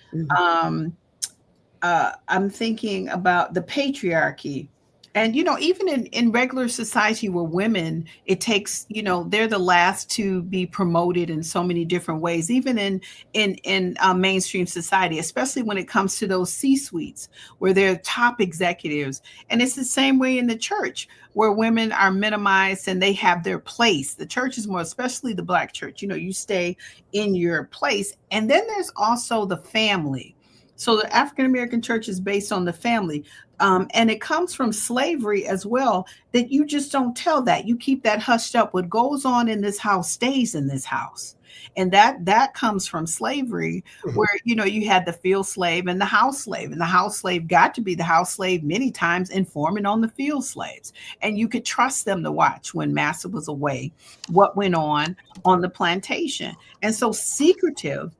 I'm thinking about the patriarchy. And, even in regular society where women, it takes, they're the last to be promoted in so many different ways, even in mainstream society, especially when it comes to those C-suites where they're top executives. And it's the same way in the church where women are minimized and they have their place. The church is more, especially the Black church, you stay in your place. And then there's also the family. So the African-American church is based on the family. And it comes from slavery as well, that you just don't tell that. You keep that hushed up. What goes on in this house stays in this house. And that comes from slavery, where, you had the field slave and the house slave. And the house slave got to be the house slave many times, informing on the field slaves. And you could trust them to watch when master was away, what went on the plantation. And so secretive,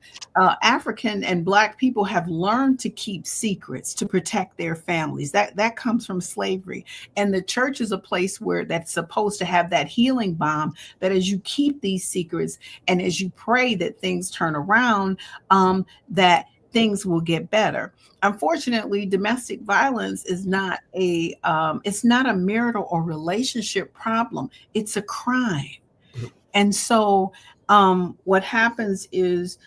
African and Black people have learned to keep secrets to protect their families. That comes from slavery. And the church is a place where that's supposed to have that healing balm, that as you keep these secrets and as you pray that things turn around, that things will get better. Unfortunately, domestic violence is not it's not a marital or relationship problem. It's a crime. And so what happens is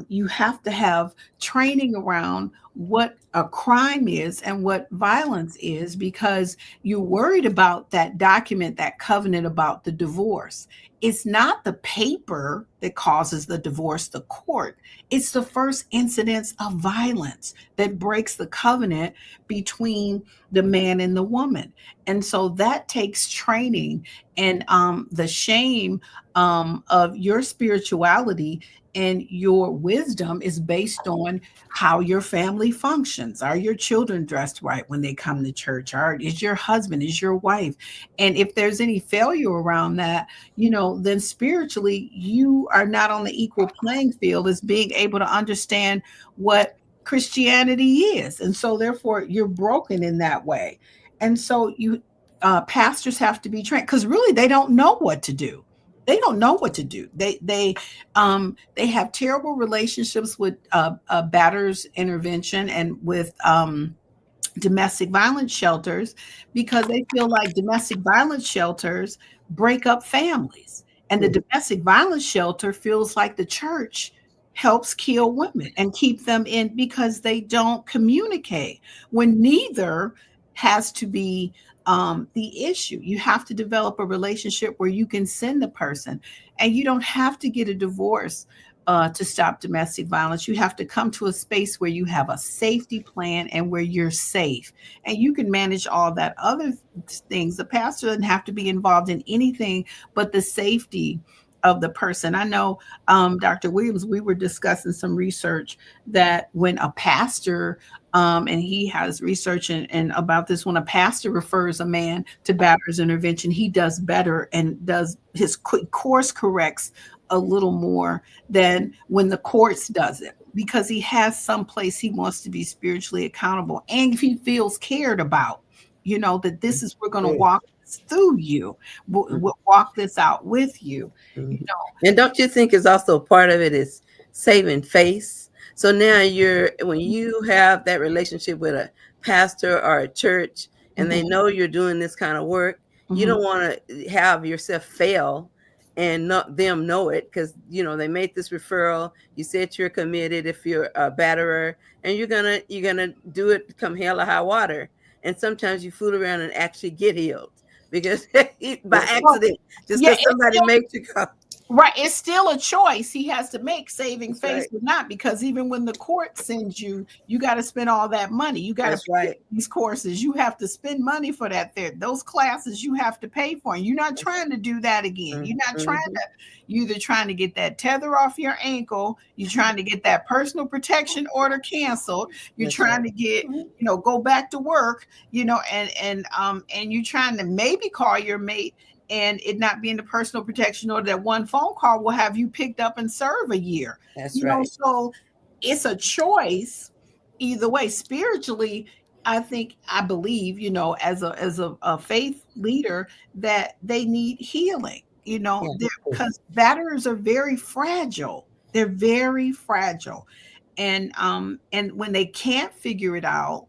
you have to have training around what a crime is and what violence is, because you're worried about that document, that covenant about the divorce. It's not the paper that causes the divorce, the court. It's the first incidence of violence that breaks the covenant between the man and the woman. And so that takes training, and the shame of your spirituality And your wisdom is based on how your family functions. Are your children dressed right when they come to church? Is your husband, is your wife? And if there's any failure around that, then spiritually you are not on the equal playing field as being able to understand what Christianity is. And so therefore you're broken in that way. And so pastors have to be trained, because really they don't know what to do. They don't know what to do. They have terrible relationships with batterers intervention and with domestic violence shelters, because they feel like domestic violence shelters break up families, and the domestic violence shelter feels like the church helps kill women and keep them in because they don't communicate, when neither has to be the issue. You have to develop a relationship where you can send the person, and you don't have to get a divorce to stop domestic violence. You have to come to a space where you have a safety plan and where you're safe, and you can manage all that other things. The pastor doesn't have to be involved in anything but the safety of the person. I know, Dr. Williams, we were discussing some research that when a pastor, and he has research and about this, when a pastor refers a man to batterers intervention, he does better and does his course corrects a little more than when the courts does it, because he has some place he wants to be spiritually accountable. And if he feels cared about, that this is, we're going to walk through you, we'll walk this out with you. And don't you think is also part of it is saving face? So now when you have that relationship with a pastor or a church, and they know you're doing this kind of work, you don't want to have yourself fail and not them know it, because they made this referral. You said you're committed if you're a batterer, and you're gonna do it come hell or high water. And sometimes you fool around and actually get healed because by accident, just because somebody makes you come. Right. It's still a choice he has to make, saving face or not, because even when the court sends you, you got to spend all that money. You got to pay these courses. You have to spend money for that. Those classes you have to pay for. And you're not trying to do that again. You're not you're either trying to get that tether off your ankle. You're trying to get that personal protection order canceled. You're trying to get, go back to work, and you're trying to maybe call your mate, and it not being the personal protection order, that one phone call will have you picked up and serve a year. That's right. So it's a choice either way. Spiritually, I believe, as a faith leader, that they need healing, because batterers are very fragile. They're very fragile. And when they can't figure it out,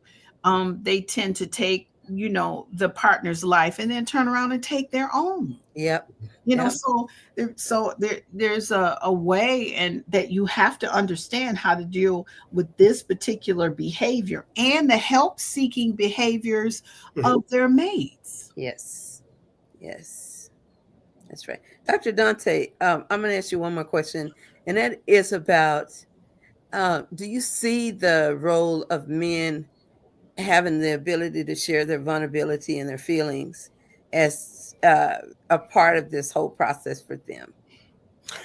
they tend to take the partner's life and then turn around and take their own. So there's a way, and that you have to understand how to deal with this particular behavior and the help seeking behaviors of their mates. Yes, that's right. Dr. Dante, I'm going to ask you one more question, and that is about, do you see the role of men having the ability to share their vulnerability and their feelings as a part of this whole process for them?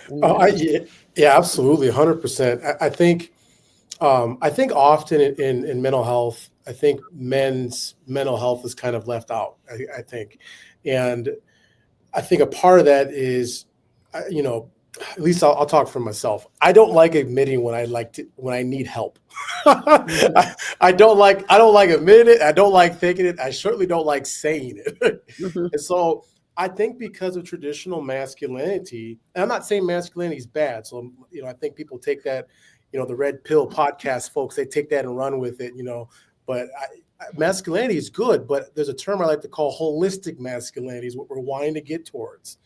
Yeah, absolutely, 100%. I think often in mental health, I think men's mental health is kind of left out. I think, and I think a part of that is, at least I'll talk for myself. I don't like admitting when I need help. I don't like admitting it. I don't like thinking it. I certainly don't like saying it. And so I think because of traditional masculinity, and I'm not saying masculinity is bad. So, I think people take that, the Red Pill podcast folks, they take that and run with it, but masculinity is good. But there's a term I like to call holistic masculinity, is what we're wanting to get towards,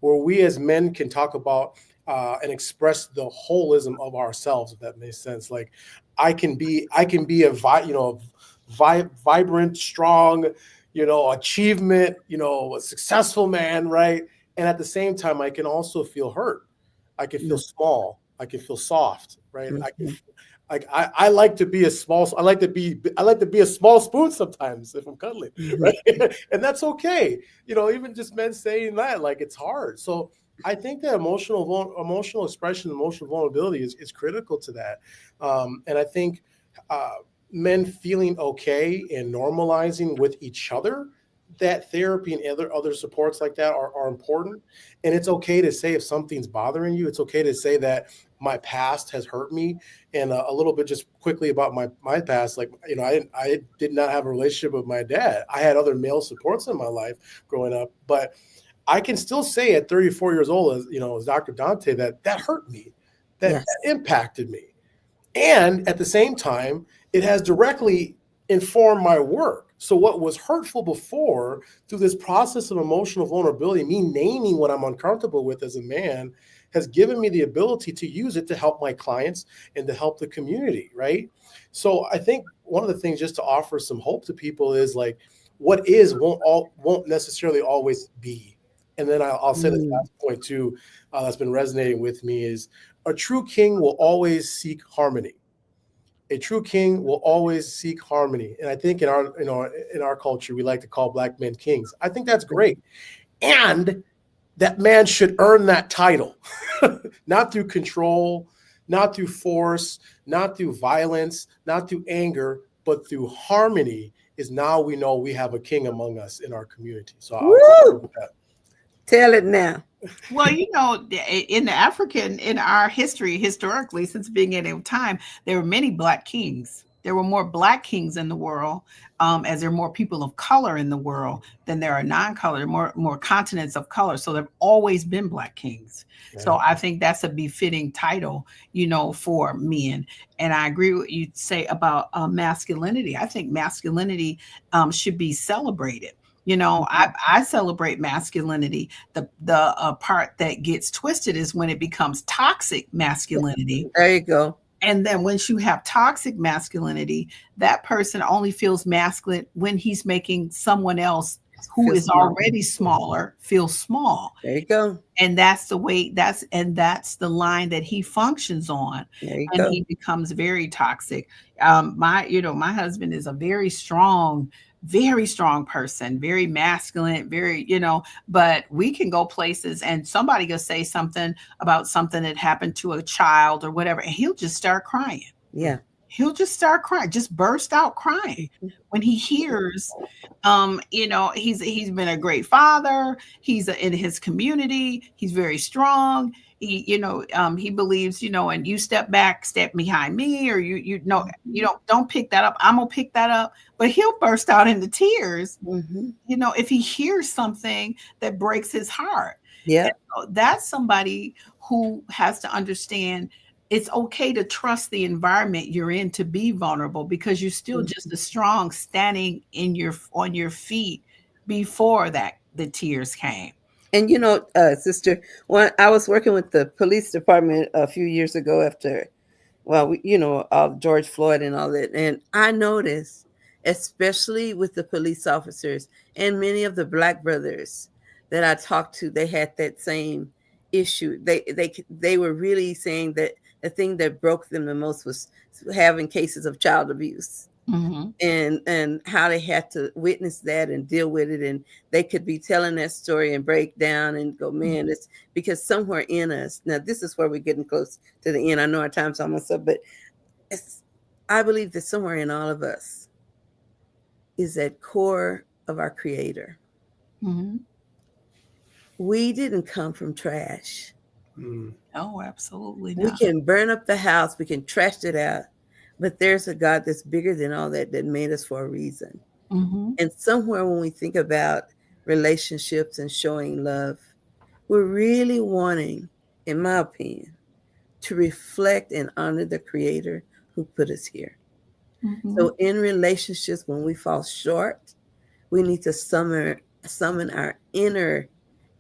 where we as men can talk about and express the holism of ourselves, if that makes sense. Like I can be a vibrant, strong, achievement, a successful man, right? And at the same time, I can also feel hurt. I can feel small. I can feel soft, right? I like to be a small spoon sometimes if I'm cuddling, right? And that's okay. Even just men saying that, like, it's hard. So I think that emotional expression, emotional vulnerability is critical to that. And I think men feeling okay and normalizing with each other, that therapy and other supports like that are important. And it's okay to say if something's bothering you. It's okay to say that my past has hurt me. And a little bit just quickly about my past, like, I did not have a relationship with my dad. I had other male supports in my life growing up, but I can still say at 34 years old, as Dr. Dante, that hurt me, that impacted me. And at the same time, it has directly informed my work. So what was hurtful before, through this process of emotional vulnerability, me naming what I'm uncomfortable with as a man, has given me the ability to use it to help my clients and to help the community, right? So I think one of the things, just to offer some hope to people, is like, what is won't necessarily always be. And then I'll say this last point too, that's been resonating with me, is a true king will always seek harmony. A true king will always seek harmony. And I think in our culture, we like to call Black men kings. I think that's great. And that man should earn that title, not through control, not through force, not through violence, not through anger, but through harmony. Is now we know we have a king among us in our community. So I'll with that. Tell it now. Well, in our history, historically, since the beginning of time, there were many Black kings. There were more Black kings in the world, as there are more people of color in the world than there are non-color, more continents of color. So there have always been Black kings. Yeah. So I think that's a befitting title, for men. And I agree with what you say about masculinity. I think masculinity should be celebrated. I celebrate masculinity. The part that gets twisted is when it becomes toxic masculinity. There you go. And then once you have toxic masculinity, that person only feels masculine when he's making someone else who is already smaller feel small. There you go. And that's the way that's the line that he functions on. There you go. He becomes very toxic. My husband is a very strong person, very masculine, but we can go places and somebody will say something about something that happened to a child or whatever, and he'll just start crying. Yeah. He'll just start crying, just burst out crying when he hears, he's been a great father. He's in his community. He's very strong. He believes, and you step behind me, or don't pick that up. I'm gonna pick that up. But he'll burst out into tears, if he hears something that breaks his heart. Yeah. So that's somebody who has to understand it's okay to trust the environment you're in to be vulnerable, because you're still just as strong standing on your feet before the tears came. And sister, when I was working with the police department a few years ago after, George Floyd and all that, and I noticed, especially with the police officers and many of the Black brothers that I talked to, they had that same issue. They were really saying that the thing that broke them the most was having cases of child abuse. And how they had to witness that and deal with it, and they could be telling that story and break down and go, man, it's because somewhere in us, now this is where we're getting close to the end. I know our time's almost up, but I believe that somewhere in all of us is that core of our Creator. We didn't come from trash. Oh, absolutely not. We can burn up the house, we can trash it out, but there's a God that's bigger than all that made us for a reason. And somewhere when we think about relationships and showing love, we're really wanting, in my opinion, to reflect and honor the Creator who put us here. So in relationships, when we fall short, we need to summon our inner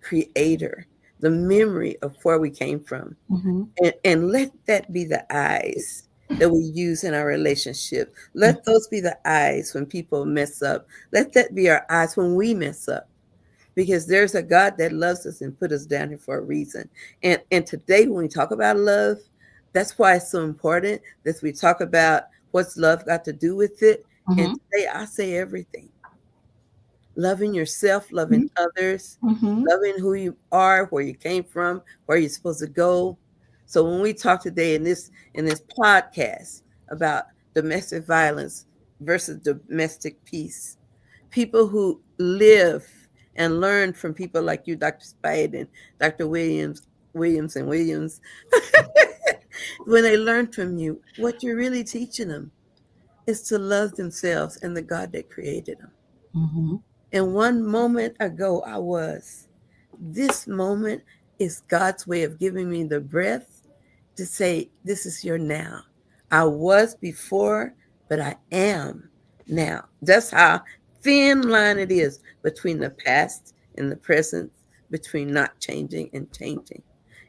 Creator, the memory of where we came from, and let that be the eyes that we use in our relationship. Let those be the eyes when people mess up. Let that be our eyes when we mess up, because there's a God that loves us and put us down here for a reason. And today, when we talk about love, that's why it's so important that we talk about what's love got to do with it. And today I say everything. loving yourself, loving others, Mhm. loving who you are, where you came from, where you're supposed to go. So when we talk today in this podcast about domestic violence versus domestic peace, people who live and learn from people like you, Dr. Spight and Dr. Williams, when they learn from you, what you're really teaching them is to love themselves and the God that created them. Mhm. And one moment ago, this moment is God's way of giving me the breath to say, this is your now. I was before, but I am now. That's how thin line it is between the past and the present, between not changing and changing.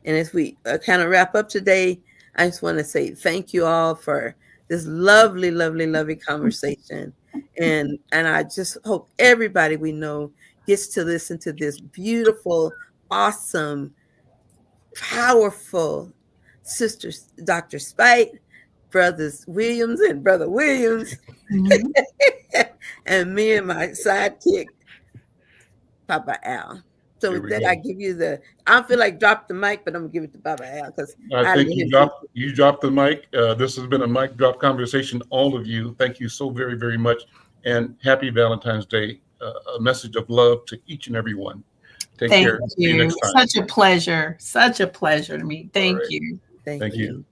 And as we kind of wrap up today, I just want to say thank you all for this lovely, lovely, lovely conversation. And I just hope everybody we know gets to listen to this beautiful, awesome, powerful sisters, Dr. Spight, brothers Williams and Brother Williams, Mhm. and me and my sidekick, Papa Al. So There with we that, go. I give you I don't feel like drop the mic, but I'm gonna give it to Papa Al because I think you dropped the mic. This has been a mic drop conversation. All of you, thank you so very, very much, and happy Valentine's Day. A message of love to each and every one. Take Thank care. See you you. next time. Such a pleasure. Such a pleasure to me. Thank right. you. Thank you.